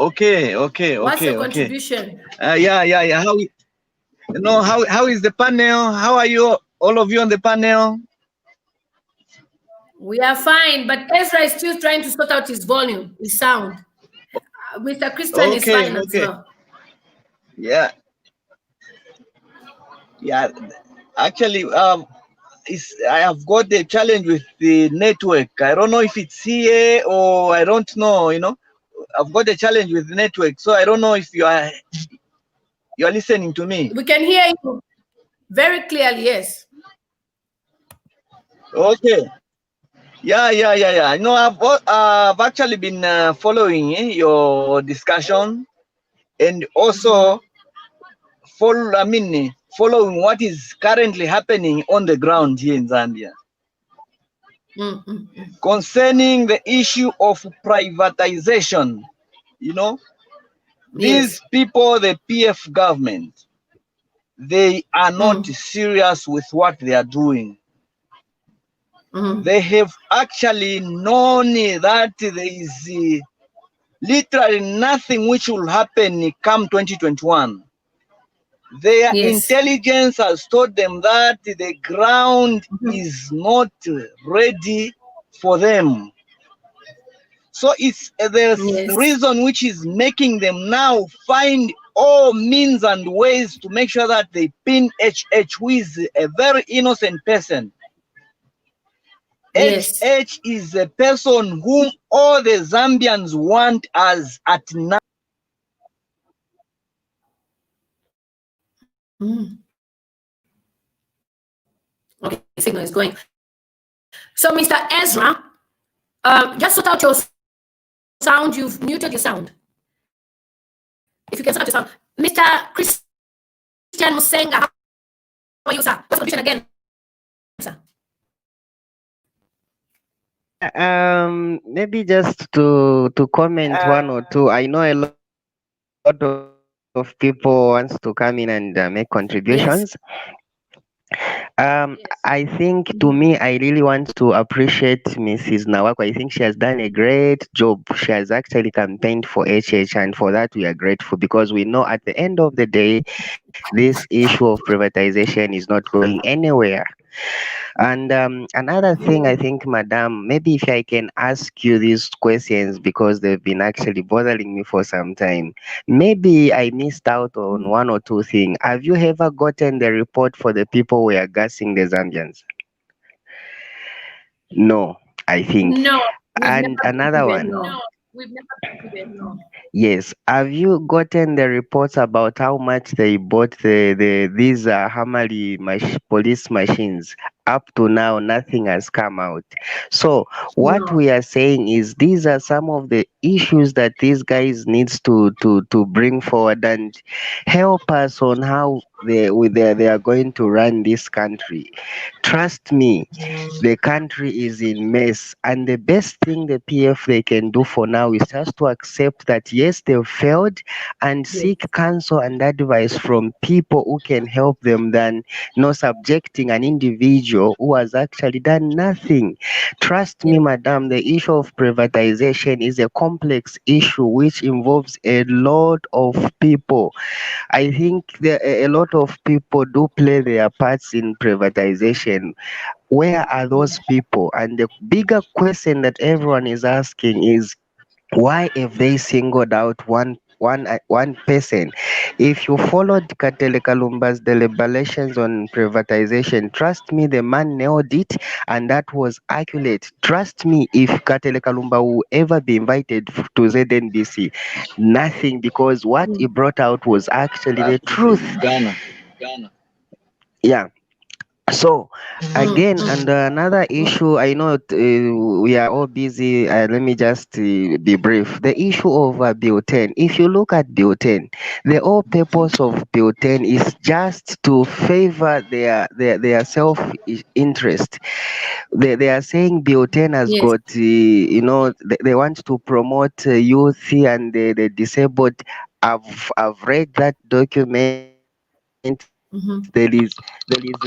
Okay. What's your contribution? Yeah. How is the panel? How are you, all of you on the panel? We are fine, but Ezra is still trying to sort out his volume, his sound. Mr. Christian is fine as well. Yeah. Actually, I have got a challenge with the network. I don't know if it's here or I don't know. I've got a challenge with the network, so I don't know if you are listening to me. We can hear you very clearly. Yes. Okay. Yeah. I know I've actually been following your discussion, and also following what is currently happening on the ground here in Zambia. Concerning the issue of privatization, these people, the PF government, they are not serious with what they are doing. They have actually known that there is literally nothing which will happen come 2021. Their intelligence has told them that the ground is not ready for them. So it's the reason which is making them now find all means and ways to make sure that they pin HH, who is a very innocent person. HH is a person whom all the Zambians want as at now. Okay, the signal is going. So, Mr. Ezra, just sort out your sound. You've muted your sound. If you can sort out your sound. Mr. Christian Musenga, how are you, sir? What's the condition again, sir? Maybe just to comment one or two. I know a lot of people wants to come in and make contributions. I think to me, I really want to appreciate Mrs. Nawakwi. I think she has done a great job. She has actually campaigned for HH, and for that we are grateful because we know at the end of the day, this issue of privatization is not going anywhere. And another thing, I think, Madam, maybe if I can ask you these questions because they've been actually bothering me for some time. Maybe I missed out on one or two things. Have you ever gotten the report for the people who are gassing the Zambians? No, I think. No, we've And never been another given. one. No, we've never been given. No. Yes. Have you gotten the reports about how much they bought these Hamali police machines? Up to now, nothing has come out. So what No. we are saying is these are some of the issues that these guys needs to bring forward and help us on how they are going to run this country. Trust me, the country is in mess, and the best thing the PF they can do for now is just to accept that yes, they've failed and seek counsel and advice from people who can help them than subjecting an individual who has actually done nothing. Trust me, madam, the issue of privatization is a complex issue which involves a lot of people. I think a lot of people do play their parts in privatization. Where are those people? And the bigger question that everyone is asking is why have they singled out one person? If you followed Katele Kalumba's deliberations on privatization, trust me, the man nailed it, and that was accurate. Trust me, if Katele Kalumba will ever be invited to ZNBC, nothing, because what he brought out was actually the truth. Ghana. Yeah. So again, and another issue, I know we are all busy. Let me just be brief. The issue of Bill 10. If you look at Bill 10, the whole purpose of Bill 10 is just to favor their self interest. They are saying Bill 10 has got, they want to promote youth and the disabled. I've read that document. There is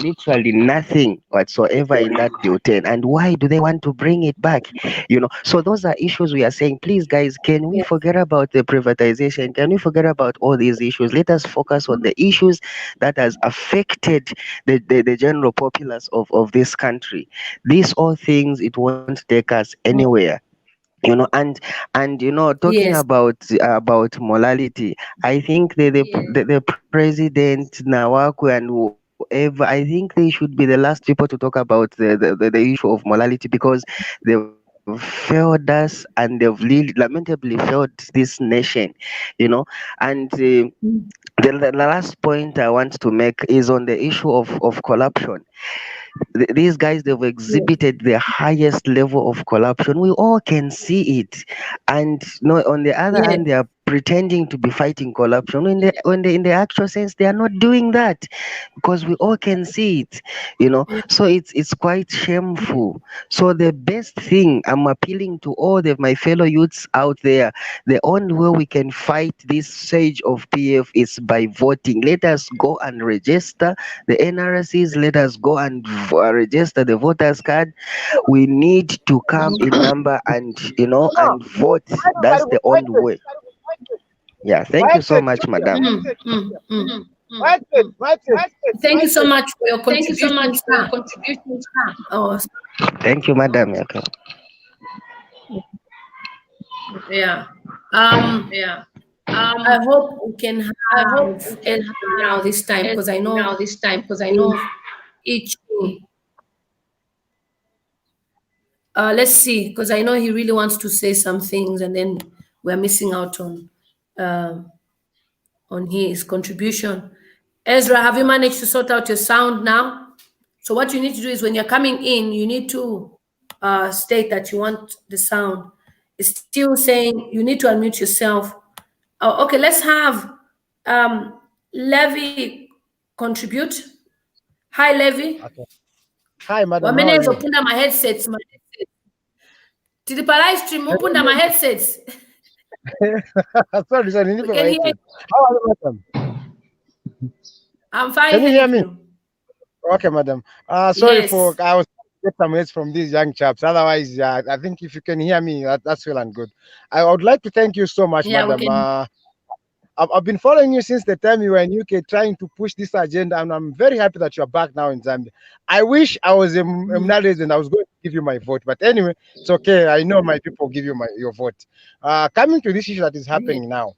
literally nothing whatsoever in that Bill 10. And why do they want to bring it back? So those are issues we are saying, please guys, can we forget about the privatization? Can we forget about all these issues? Let us focus on the issues that has affected the general populace of this country. These all things, it won't take us anywhere. Talking Yes. about morality, I think the president Nawakwi and whoever, I think they should be the last people to talk about the issue of morality, because they've failed us and they've lamentably failed this nation. And the last point I want to make is on the issue of corruption. These guys, they've exhibited the highest level of corruption. We all can see it. And on the other hand, they are pretending to be fighting corruption when they in the actual sense they are not doing that, because we all can see it. So it's quite shameful. So the best thing, I'm appealing to all my fellow youths out there, the only way we can fight this surge of PF is by voting. Let us go and register the NRCs. Let us go and register the voters card. We need to come in number and and vote. That's the only way. Yeah, thank you so much, madam. Thank you so much for your contribution, sir. Oh, Thank you, madam. yeah. I hope we can have Ezra now this time, because I know each. Let's see, because I know he really wants to say some things, and then we're missing out on his contribution. Ezra, have you managed to sort out your sound now? So what you need to do is when you're coming in, you need to state that you want the sound. It's still saying you need to unmute yourself. Oh, okay, let's have Levy contribute. Hi, Levy. Okay. Hi, madam. How are you? Wamenezo punda my headsets. Tilipa live stream, upunda my headsets. Sorry, sir. We can hear you. How are you, madam? I'm fine. Can you hear me? Okay, madam. Sorry Yes. for I was get some words from these young chaps. Otherwise, I think if you can hear me, that's well and good. I would like to thank you so much, Yeah, we madam. can. I've been following you since the time you were in UK trying to push this agenda, and I'm very happy that you're back now in Zambia. I wish I was a Mnalese and I was going to give you my vote, but anyway, it's okay. I know my people give you your vote. Coming to this issue that is happening now,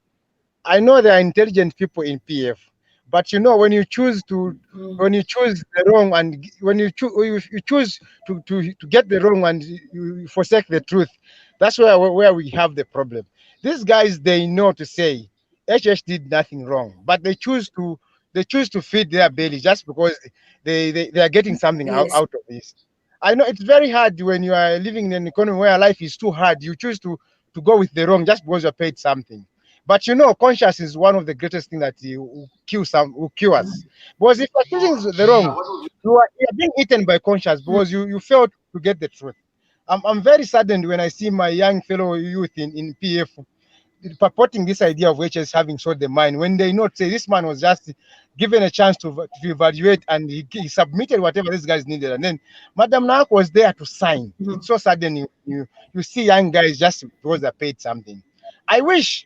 I know there are intelligent people in PF, but you know when you choose the wrong and when you choose to get the wrong and you forsake the truth, that's where we have the problem. These guys, they know to say HH did nothing wrong, but they choose to feed their belly just because they are getting something out Yes. of this. I know it's very hard when you are living in an economy where life is too hard. You choose to go with the wrong just because you're paid something. But you know, conscience is one of the greatest things that will kill us. Because if you're choosing the wrong, you are being eaten by conscience because you failed to get the truth. I'm very saddened when I see my young fellow youth in PF purporting this idea of HS having sold the mine when they not say this man was just given a chance to evaluate and he submitted whatever this guys needed, and then Madam Nawakwi was there to sign. It's so sudden you see young guys just because they paid something. I wish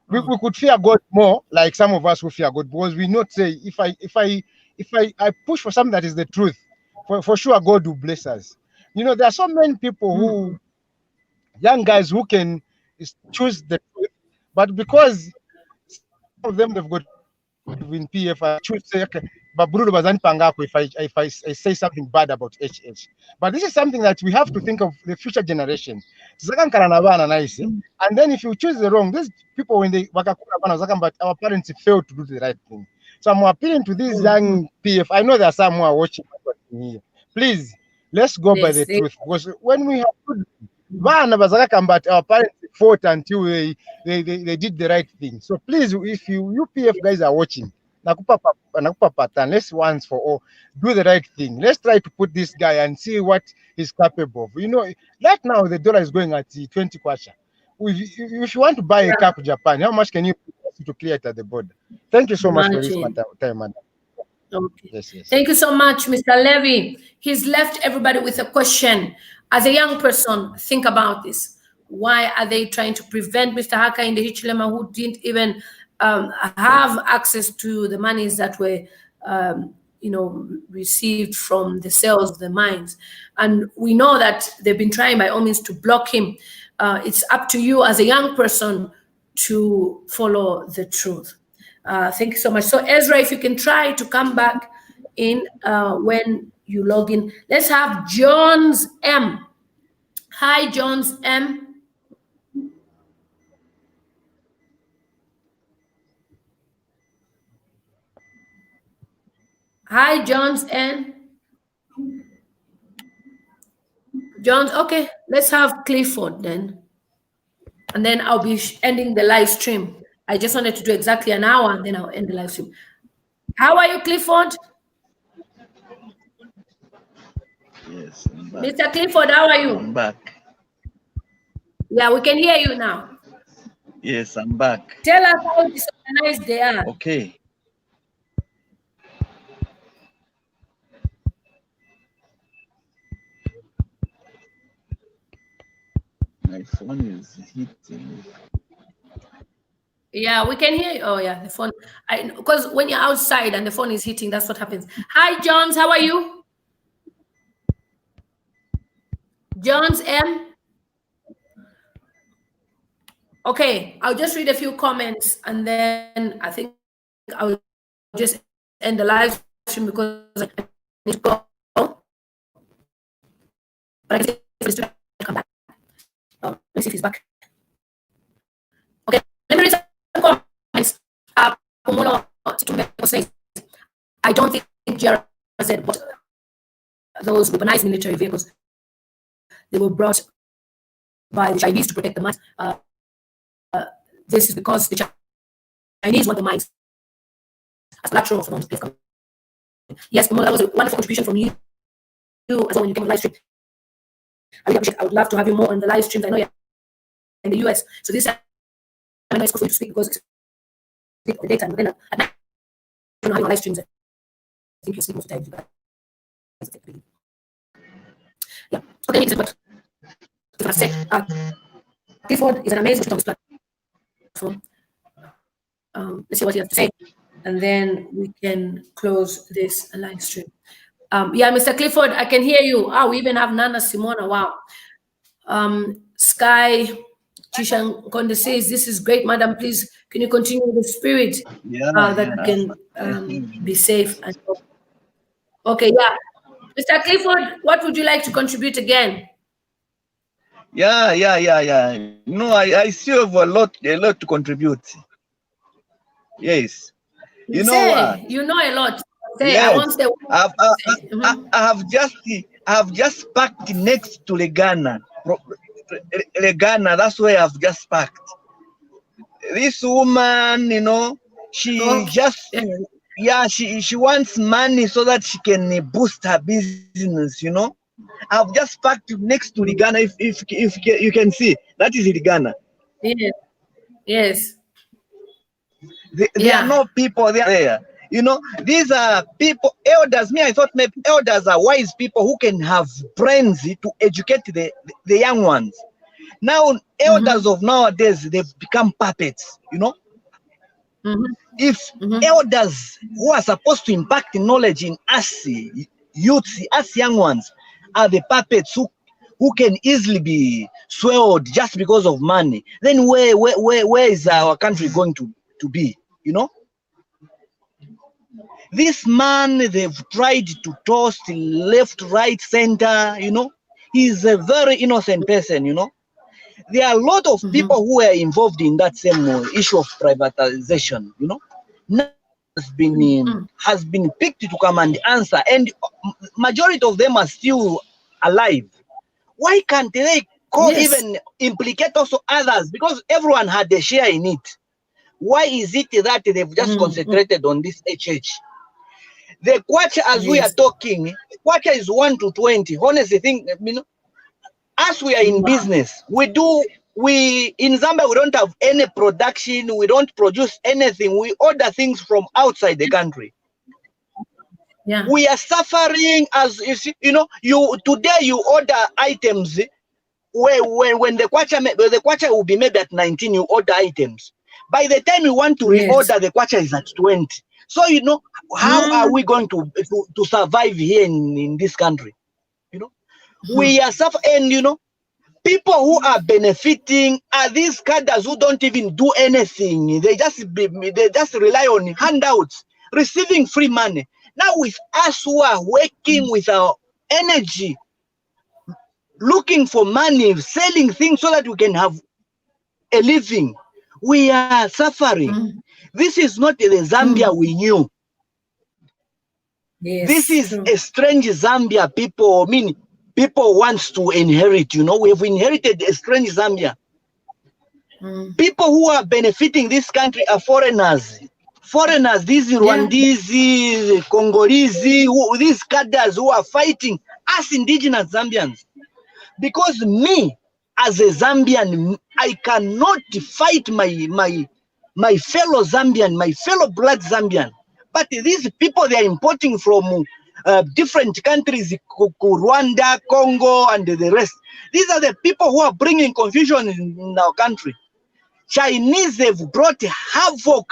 we could fear God more, like some of us who fear God, because we not say if I push for something that is the truth, for sure God will bless us. You know, there are so many people young guys who can choose the truth, but because some of them they've got in PF, I choose say okay, but Bruno Bazan Pangako if I say something bad about HH. But this is something that we have to think of the future generation. And then if you choose the wrong, these people when they but our parents failed to do the right thing. So I'm appealing to these young PF. I know there are some who are watching here. Please, let's go by the truth. Because when we have good but our parents fought until they did the right thing. So please, if you PF guys are watching, let's once for all do the right thing. Let's try to put this guy and see what he's capable of. You know, right now the dollar is going at 20 kwacha. If you want to buy a car to Japan, how much can you pay to clear it at the border? Thank you so much for this time, madam. Okay. Yes. Thank you so much, Mr. Levy. He's left everybody with a question. As a young person, think about this. Why are they trying to prevent Mr. Hakainde Hichilema, who didn't even have access to the monies that were, received from the sales of the mines? And we know that they've been trying by all means to block him. It's up to you as a young person to follow the truth. Thank you so much. So Ezra, if you can try to come back in when you log in. Let's have Jones M. Hi, Jones M. Hi, Jones N. Jones, okay, let's have Clifford then. And then I'll be ending the live stream. I just wanted to do exactly an hour and then I'll end the live stream. How are you, Clifford? Yes, I'm back. Mr. Clifford, how are you? I'm back. Yeah, we can hear you now. Yes, I'm back. Tell us how disorganized they are. Okay. My phone is hitting. Yeah, we can hear you. Oh, yeah, the phone. Because when you're outside and the phone is hitting, that's what happens. Hi, Jones. How are you? Jones M. Okay, I'll just read a few comments and then I think I'll just end the live stream because I need to go. But I think he's to come back. Let's see if he's back. Okay, let me read some comments. Pomono says, I don't think GRZ bought those weaponized military vehicles. They were brought by the Chinese to protect the mines. This is because the Chinese want the mines as collateral for non-split. Yes, that was a wonderful contribution from you as well when you came on the live stream. I would love to have you more on the live streams. I know you're in the US, so this time I know it's good for you to speak because it's the daytime. But then at night, I don't know how your live streams think you're speaking to time. Yeah. Okay, this is what I said. Clifford is an amazing on this platform. Let's see what he has to say, and then we can close this live stream. Yeah, Mr. Clifford, I can hear you. We even have Nana Simona. Wow. Sky Chishan Konde says, this is great, madam. Please, can you continue with the spirit that we can be safe? And okay, yeah. Mr. Clifford, what would you like to contribute again? Yeah. No, I still have a lot to contribute. Yes. You know what? You know a lot. Say, yes. I won't say. I have just parked next to Legana. Legana, that's where I've just parked. This woman, you know, she she wants money so that she can boost her business, you know. I've just parked next to Ligana. If you can see, that is Ligana. Yes. There are no people there. You know, these are people, elders. I thought maybe elders are wise people who can have brains to educate the young ones. Now, elders of nowadays, they've become puppets, you know. If elders who are supposed to impact knowledge in us youths, us young ones, are the puppets who can easily be swelled just because of money, then where is our country going to be, you know? This man, they've tried to toast left, right, center, you know. He's a very innocent person, you know. There are a lot of people who are involved in that same issue of privatization, you know. Now has been picked to come and answer, and majority of them are still alive. Why can't they even implicate also others? Because everyone had a share in it. Why is it that they've just concentrated on this HH? The kwacha, as we are talking, kwacha is 1 to 20. Honestly, think, you know, as we are in business, we in Zambia, we don't have any production, we don't produce anything, we order things from outside the country. We are suffering as you know, today you order items when the kwacha will be made at 19, you order items. By the time you want to reorder, the kwacha is at 20. So you know, how are we going to survive here in this country? You know, we are suffering, and you know, people who are benefiting are these cadres who don't even do anything. They just rely on handouts, receiving free money. Now with us who are working with our energy, looking for money, selling things so that we can have a living, we are suffering. This is not the Zambia we knew. This is a strange Zambia people, I mean, people wants to inherit, you know. We have inherited a strange Zambia. People who are benefiting this country are foreigners. Foreigners, these Rwandese, Congolese, these cadres who are fighting us indigenous Zambians. Because me, as a Zambian, I cannot fight my fellow Zambian, my fellow blood Zambian. But these people, they are importing from different countries, Rwanda, Congo, and the rest. These are the people who are bringing confusion in our country. Chinese have brought havoc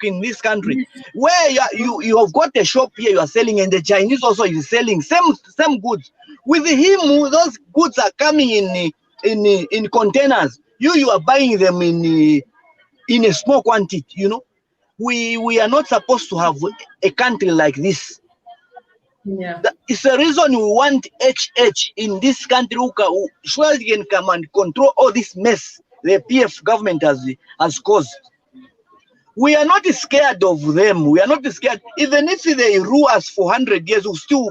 in this country. Where you have got a shop here, you are selling, and the Chinese also is selling same goods. With him, those goods are coming in containers. You are buying them in a small quantity. You know, we are not supposed to have a country like this. It's the reason we want HH in this country who surely can come and control all this mess the PF government has caused. We are not scared of them. We are not scared. Even if they rule us for 100 years, we'll still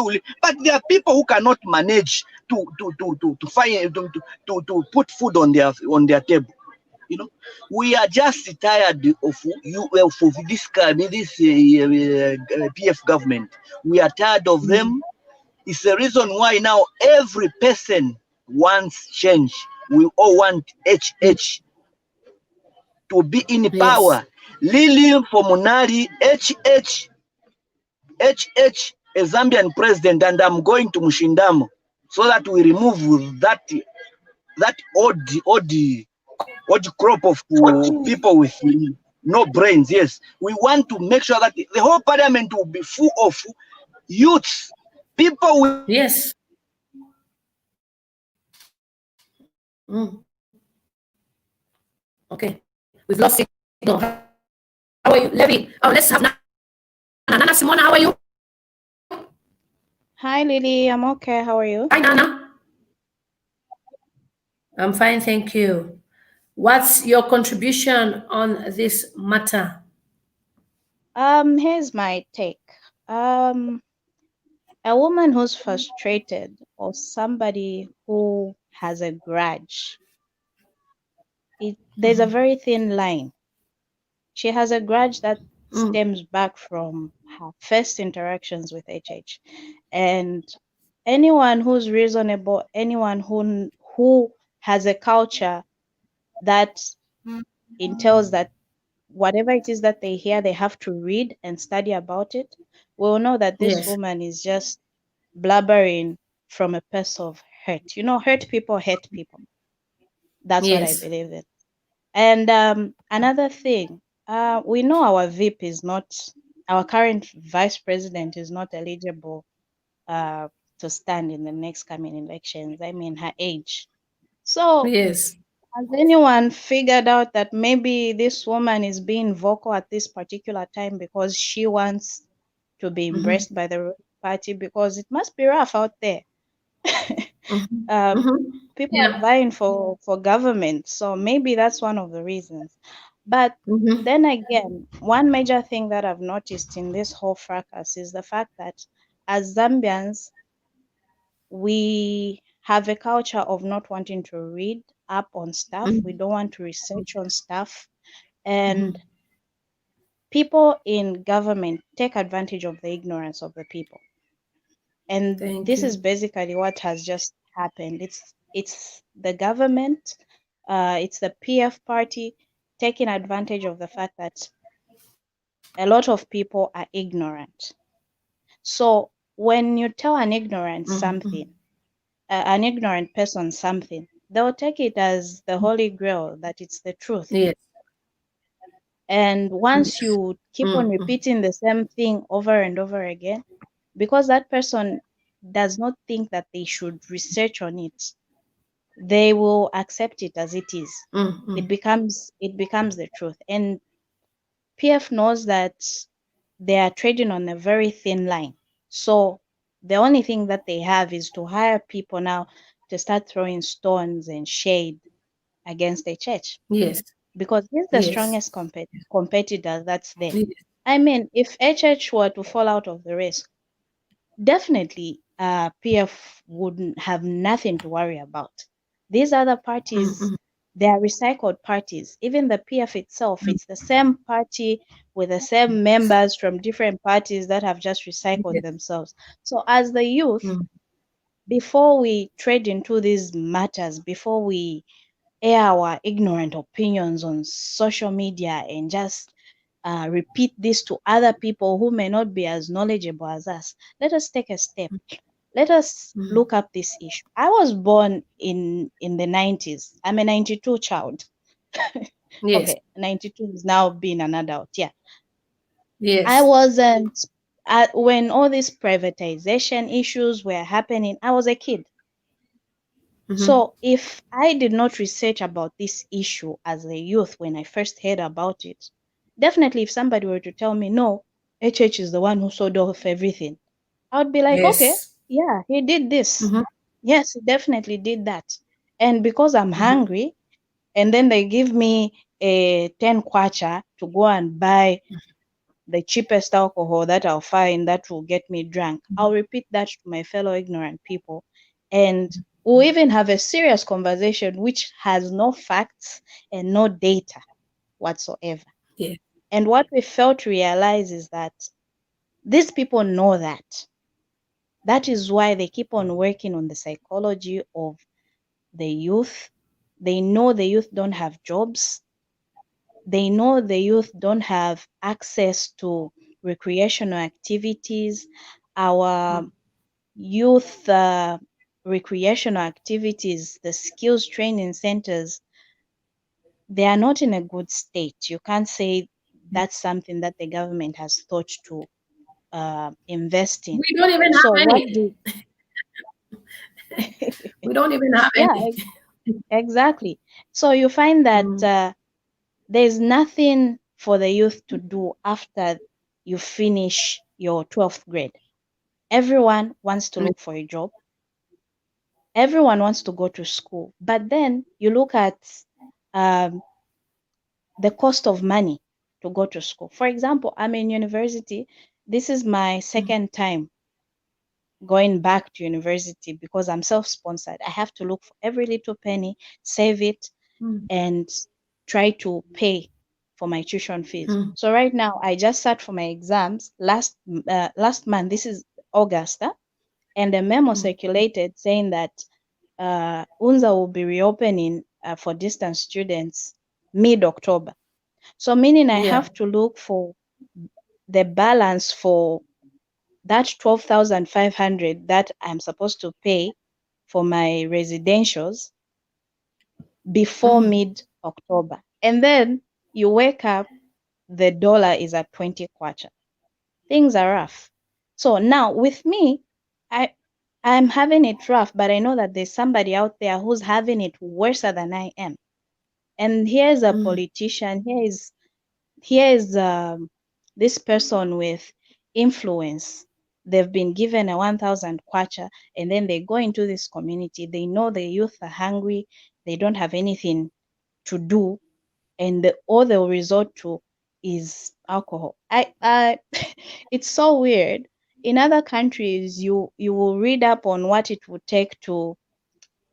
live. But there are people who cannot manage to put food on their table. You know, we are just tired of this PF government. We are tired of them. It's the reason why now every person wants change. We all want HH to be in power. Lili for Munari, HH HH, a Zambian president, and I'm going to Mushindamo so that we remove that odd crop of people with no brains. Yes, we want to make sure that the whole parliament will be full of youths, people with yes. Okay, we've lost signal. How are you, Levy? Oh, let's have Nana Simona. How are you? Hi, Lily. I'm okay. How are you? Hi, Nana. I'm fine, thank you. What's your contribution on this matter? Here's my take. A woman who's frustrated or somebody who has a grudge, there's a very thin line. She has a grudge that stems back from her first interactions with HH. And anyone who's reasonable, anyone who has a culture that entails that whatever it is that they hear, they have to read and study about it, will know that this Yes. woman is just blabbering from a place of hurt. You know, hurt people hate people. That's what I Yes. believe in. And another thing, we know our VP is not, our current vice president is not eligible to stand in the next coming elections. I mean, her age. So, yes. has anyone figured out that maybe this woman is being vocal at this particular time because she wants to be embraced by the party? Because it must be rough out there. People are Yeah. vying for government, so maybe that's one of the reasons. But then again, one major thing that I've noticed in this whole fracas is the fact that as Zambians, we have a culture of not wanting to read up on stuff. We don't want to research on stuff. And people in government take advantage of the ignorance of the people. And this is basically what has just happened. It's the government, it's the PF party taking advantage of the fact that a lot of people are ignorant. So when you tell an ignorant something, an ignorant person something, they'll take it as the holy grail, that it's the truth. Yes. And once you keep on repeating the same thing over and over again, because that person does not think that they should research on it, they will accept it as it is. It becomes the truth. And PF knows that they are trading on a very thin line. So the only thing that they have is to hire people now to start throwing stones and shade against the church. Yes. Because he's the Yes. strongest competitor that's there. Yes. I mean, if HH were to fall out of the race, definitely PF wouldn't have nothing to worry about. These other parties, they are recycled parties. Even the PF itself, it's the same party with the same members from different parties that have just recycled themselves. So as the youth, before we trade into these matters, before we air our ignorant opinions on social media and just repeat this to other people who may not be as knowledgeable as us, let us take a step. Let us look up this issue. I was born in the 90s. I'm a 92 child. Yes. Okay, 92 is now being an adult. Yeah. Yes. I wasn't, when all these privatization issues were happening, I was a kid. So if I did not research about this issue as a youth when I first heard about it, definitely if somebody were to tell me, no, HH is the one who sold off everything, I would be like, okay, Yes. yeah, he did this. Yes, he definitely did that. And because I'm hungry, and then they give me a 10 kwacha to go and buy the cheapest alcohol that I'll find that will get me drunk, I'll repeat that to my fellow ignorant people. And we'll even have a serious conversation which has no facts and no data whatsoever. Yeah. And what we fail to realize is that these people know that. That is why they keep on working on the psychology of the youth. They know the youth don't have jobs. They know the youth don't have access to recreational activities, our youth recreational activities, the skills training centers, they are not in a good state. You can't say that's something that the government has thought to invest in. We don't even have So what any. do We don't even have yeah, any. exactly. So you find that there's nothing for the youth to do after you finish your 12th grade. Everyone wants to look for a job. Everyone wants to go to school. But then you look at the cost of money to go to school. For example, I'm in university. This is my second time going back to university because I'm self-sponsored. I have to look for every little penny, save it, and try to pay for my tuition fees. So right now, I just sat for my exams last month. This is August, and a memo circulated saying that UNZA will be reopening for distance students mid-October. So meaning I have to look for the balance for that 12,500 that I'm supposed to pay for my residentials before mid-October. And then you wake up, the dollar is at 20 kwacha. Things are rough. So now with me, I'm having it rough, but I know that there's somebody out there who's having it worse than I am. And here's a politician, here is this person with influence. They've been given a 1,000 kwacha, and then they go into this community. They know the youth are hungry. They don't have anything to do, and all they'll resort to is alcohol. It's so weird. In other countries, you will read up on what it would take to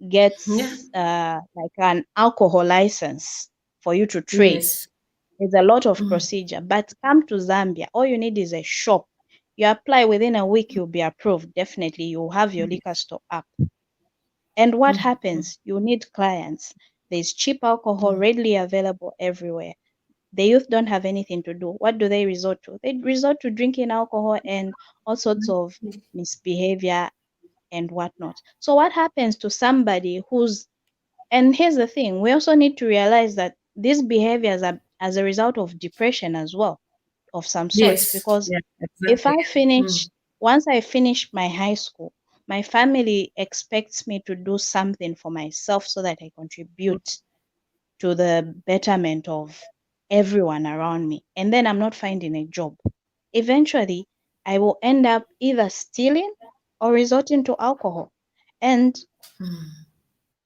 get like an alcohol license for you to trade. Yes. There's a lot of procedure, but come to Zambia, all you need is a shop. You apply within a week, you'll be approved. Definitely, you'll have your liquor store up. And what happens? You need clients. There's cheap alcohol readily available everywhere. The youth don't have anything to do. What do they resort to? They resort to drinking alcohol and all sorts of misbehavior and whatnot. So what happens to somebody who's, and here's the thing, we also need to realize that these behaviors are as a result of depression as well, of some sorts, Yes. because Yeah, if exactly. I finish, once I finish my high school, my family expects me to do something for myself so that I contribute to the betterment of everyone around me. And then I'm not finding a job. Eventually, I will end up either stealing or resorting to alcohol. And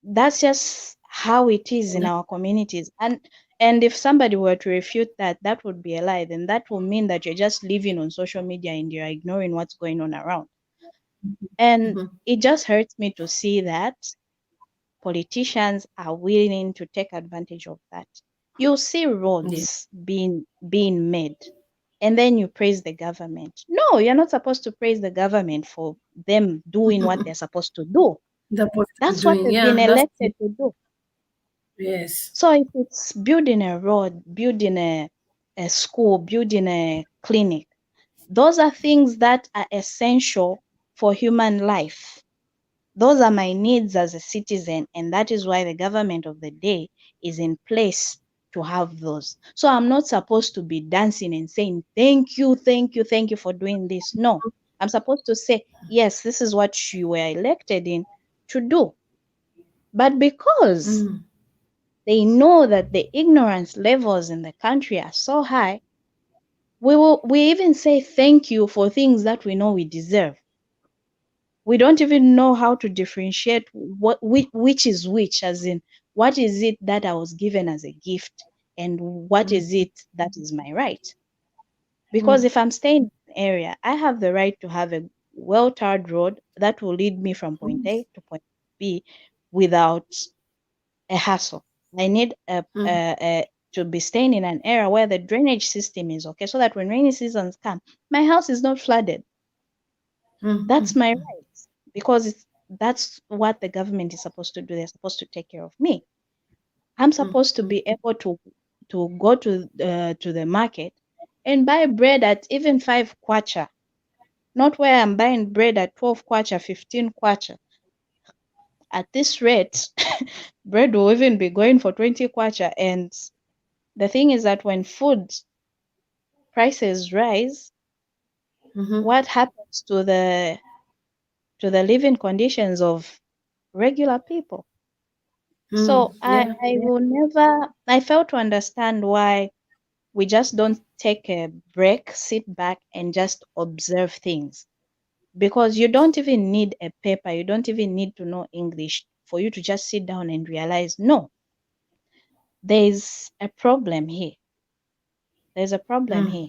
that's just how it is in our communities. And if somebody were to refute that, that would be a lie. Then that will mean that you're just living on social media and you're ignoring what's going on around. And it just hurts me to see that politicians are willing to take advantage of that. You'll see roads being made, and then you praise the government. No, you're not supposed to praise the government for them doing what they're supposed to do. That's what they've been elected to do. Yes. So if it's building a road, building a school, building a clinic, those are things that are essential for human life. Those are my needs as a citizen, and that is why the government of the day is in place to have those. So I'm not supposed to be dancing and saying, thank you, thank you, thank you for doing this. No, I'm supposed to say, yes, this is what you were elected in to do. But because they know that the ignorance levels in the country are so high, we even say thank you for things that we know we deserve. We don't even know how to differentiate which is which, as in what is it that I was given as a gift and what is it that is my right. Because if I'm staying in an area, I have the right to have a well-tarred road that will lead me from point A to point B without a hassle. I need to be staying in an area where the drainage system is okay, so that when rainy seasons come, my house is not flooded. That's my right, because that's what the government is supposed to do. They're supposed to take care of me. I'm supposed to be able to go to the market and buy bread at even 5 kwacha, not where I'm buying bread at 12 kwacha, 15 kwacha. At this rate, bread will even be going for 20 kwacha. And the thing is that when food prices rise, what happens to the living conditions of regular people? So I will never, I fail to understand why we just don't take a break, sit back and just observe things. Because you don't even need a paper, you don't even need to know English for you to just sit down and realize, no, there's a problem here. There's a problem here.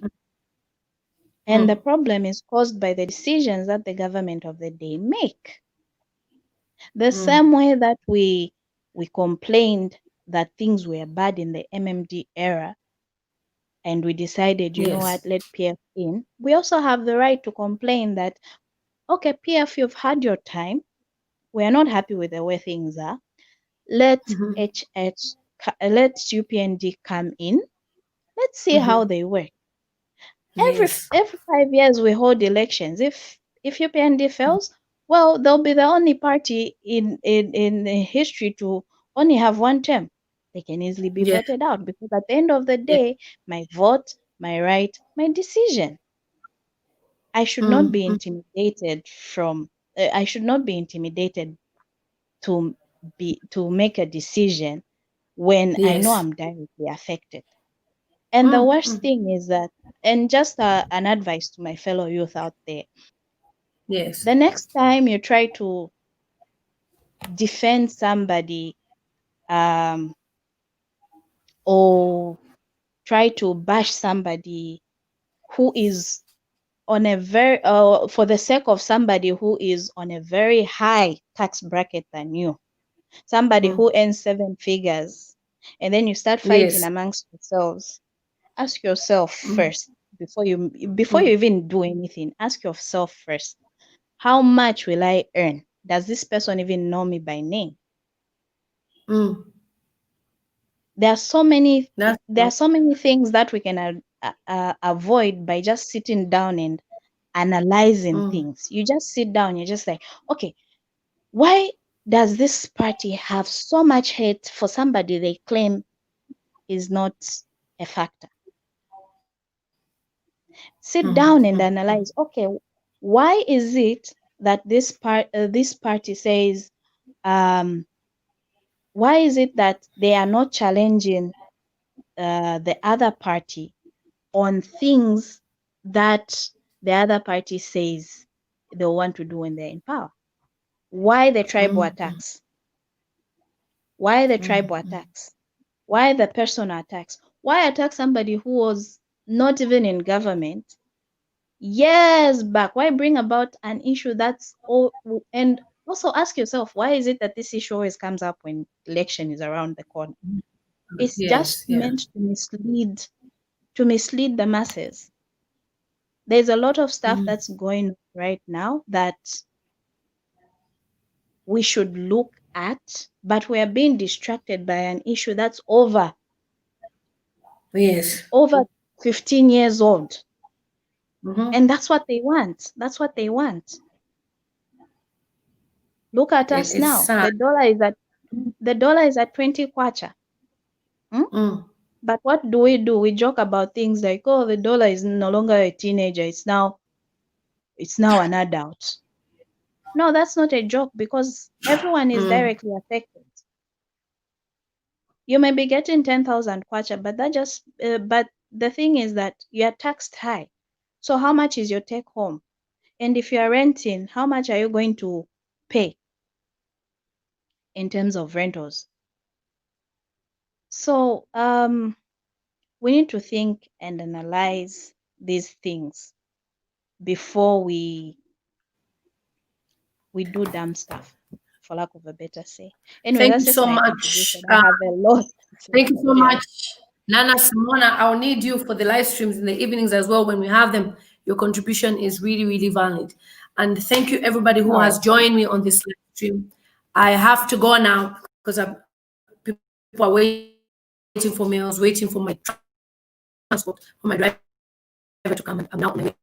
And the problem is caused by the decisions that the government of the day make. The same way that we complained that things were bad in the MMD era, and we decided, you know what, let PF in. We also have the right to complain that, okay, PF, you've had your time. We are not happy with the way things are. Let let UPND come in. Let's see how they work. Every 5 years we hold elections. If UPND fails, well, they'll be the only party in history to only have one term. They can easily be voted out, because at the end of the day, my vote, my right, my decision. I should not be intimidated from. I should not be intimidated to make a decision when I know I'm directly affected. And the worst thing is that, and just an advice to my fellow youth out there. The next time you try to defend somebody, or try to bash somebody who is on a very, for the sake of somebody who is on a very high tax bracket than you, somebody who earns 7 figures, and then you start fighting amongst yourselves, ask yourself first, before you even do anything, ask yourself first, how much will I earn? Does this person even know me by name? There are so many things that we can avoid by just sitting down and analyzing things. You just sit down, you're just like, okay, why does this party have so much hate for somebody they claim is not a factor? Sit down and analyze, okay, why is it that this party says, why is it that they are not challenging the other party on things that the other party says they want to do when they're in power? Why the tribal attacks? Why the tribal attacks? Why the personal attacks? Why attack somebody who was not even in government years back? Why bring about an issue that's all? And also ask yourself, why is it that this issue always comes up when election is around the corner? It's just meant to mislead the masses. There's a lot of stuff that's going on right now that we should look at, but we are being distracted by an issue that's over 15 years old. And that's what they want. That's what they want. Look at us now. The dollar is at 20 kwacha. But what do? We joke about things like, oh, the dollar is no longer a teenager, it's now an adult. No, that's not a joke, because everyone is directly affected. You may be getting 10,000 kwacha, but but the thing is that you are taxed high. So how much is your take home? And if you are renting, how much are you going to pay in terms of rentals? So we need to think and analyze these things before we do dumb stuff, for lack of a better say. Anyway, Thank that's you just so my much. contribution. I have a lot. Thank you so much, Nana Simona. I'll need you for the live streams in the evenings as well when we have them. Your contribution is really, really valid. And thank you, everybody who has joined me on this live stream. I have to go now because people are waiting for me. I was waiting for my transport, for my driver to come, and I'm now on my way.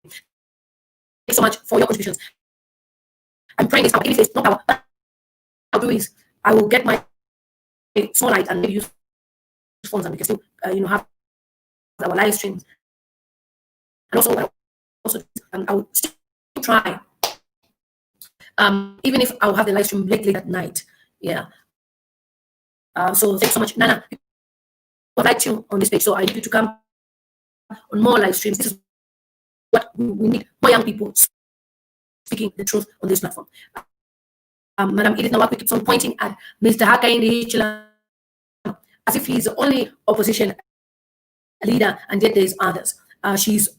Thank you so much for your contributions. I'm praying this power. If it's not power, what I'll do is I will get my small light and maybe use phones, and we can still, have our live streams. And also, I will still try. Even if I'll have the live stream late at night. Yeah. So thanks so much, Nana. I'd like you on this page, so I need you to come on more live streams. This is what we need: more young people speaking the truth on this platform. Madam Edith Nawakwi keeps on pointing at Mr. Hakainde Hichilema as if he's the only opposition leader, and yet there's others. She's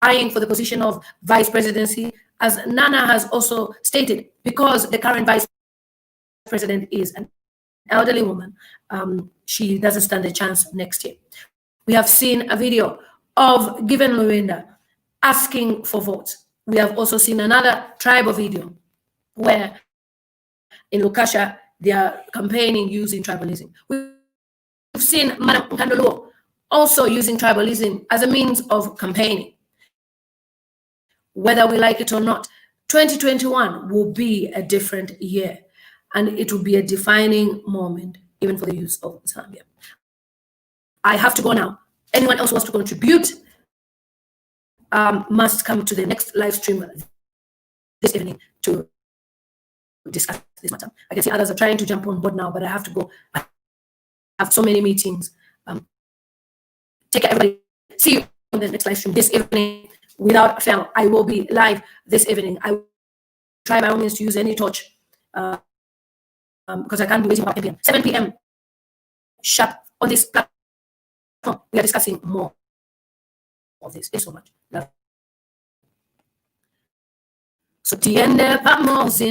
eyeing for the position of vice presidency, as Nana has also stated, because the current vice president is an elderly woman. She doesn't stand a chance next year. We have seen a video of Given Luenda asking for votes. We have also seen another tribal video where in Lukasha they are campaigning using tribalism. We've seen Madam Nkandolo also using tribalism as a means of campaigning. Whether we like it or not, 2021 will be a different year, and it will be a defining moment even for the youth of Zambia. I have to go now. Anyone else who wants to contribute must come to the next live stream this evening to discuss this matter. I can see others are trying to jump on board now, but I have to go. I have so many meetings. Take care, everybody. See you on the next live stream this evening. Without fail, I will be live this evening. I will try by all means to use any torch because I can't be waiting for 10 p.m. 7 p.m. sharp on this platform. We are discussing more of this. Thanks so much. Love. So tiende pamoja.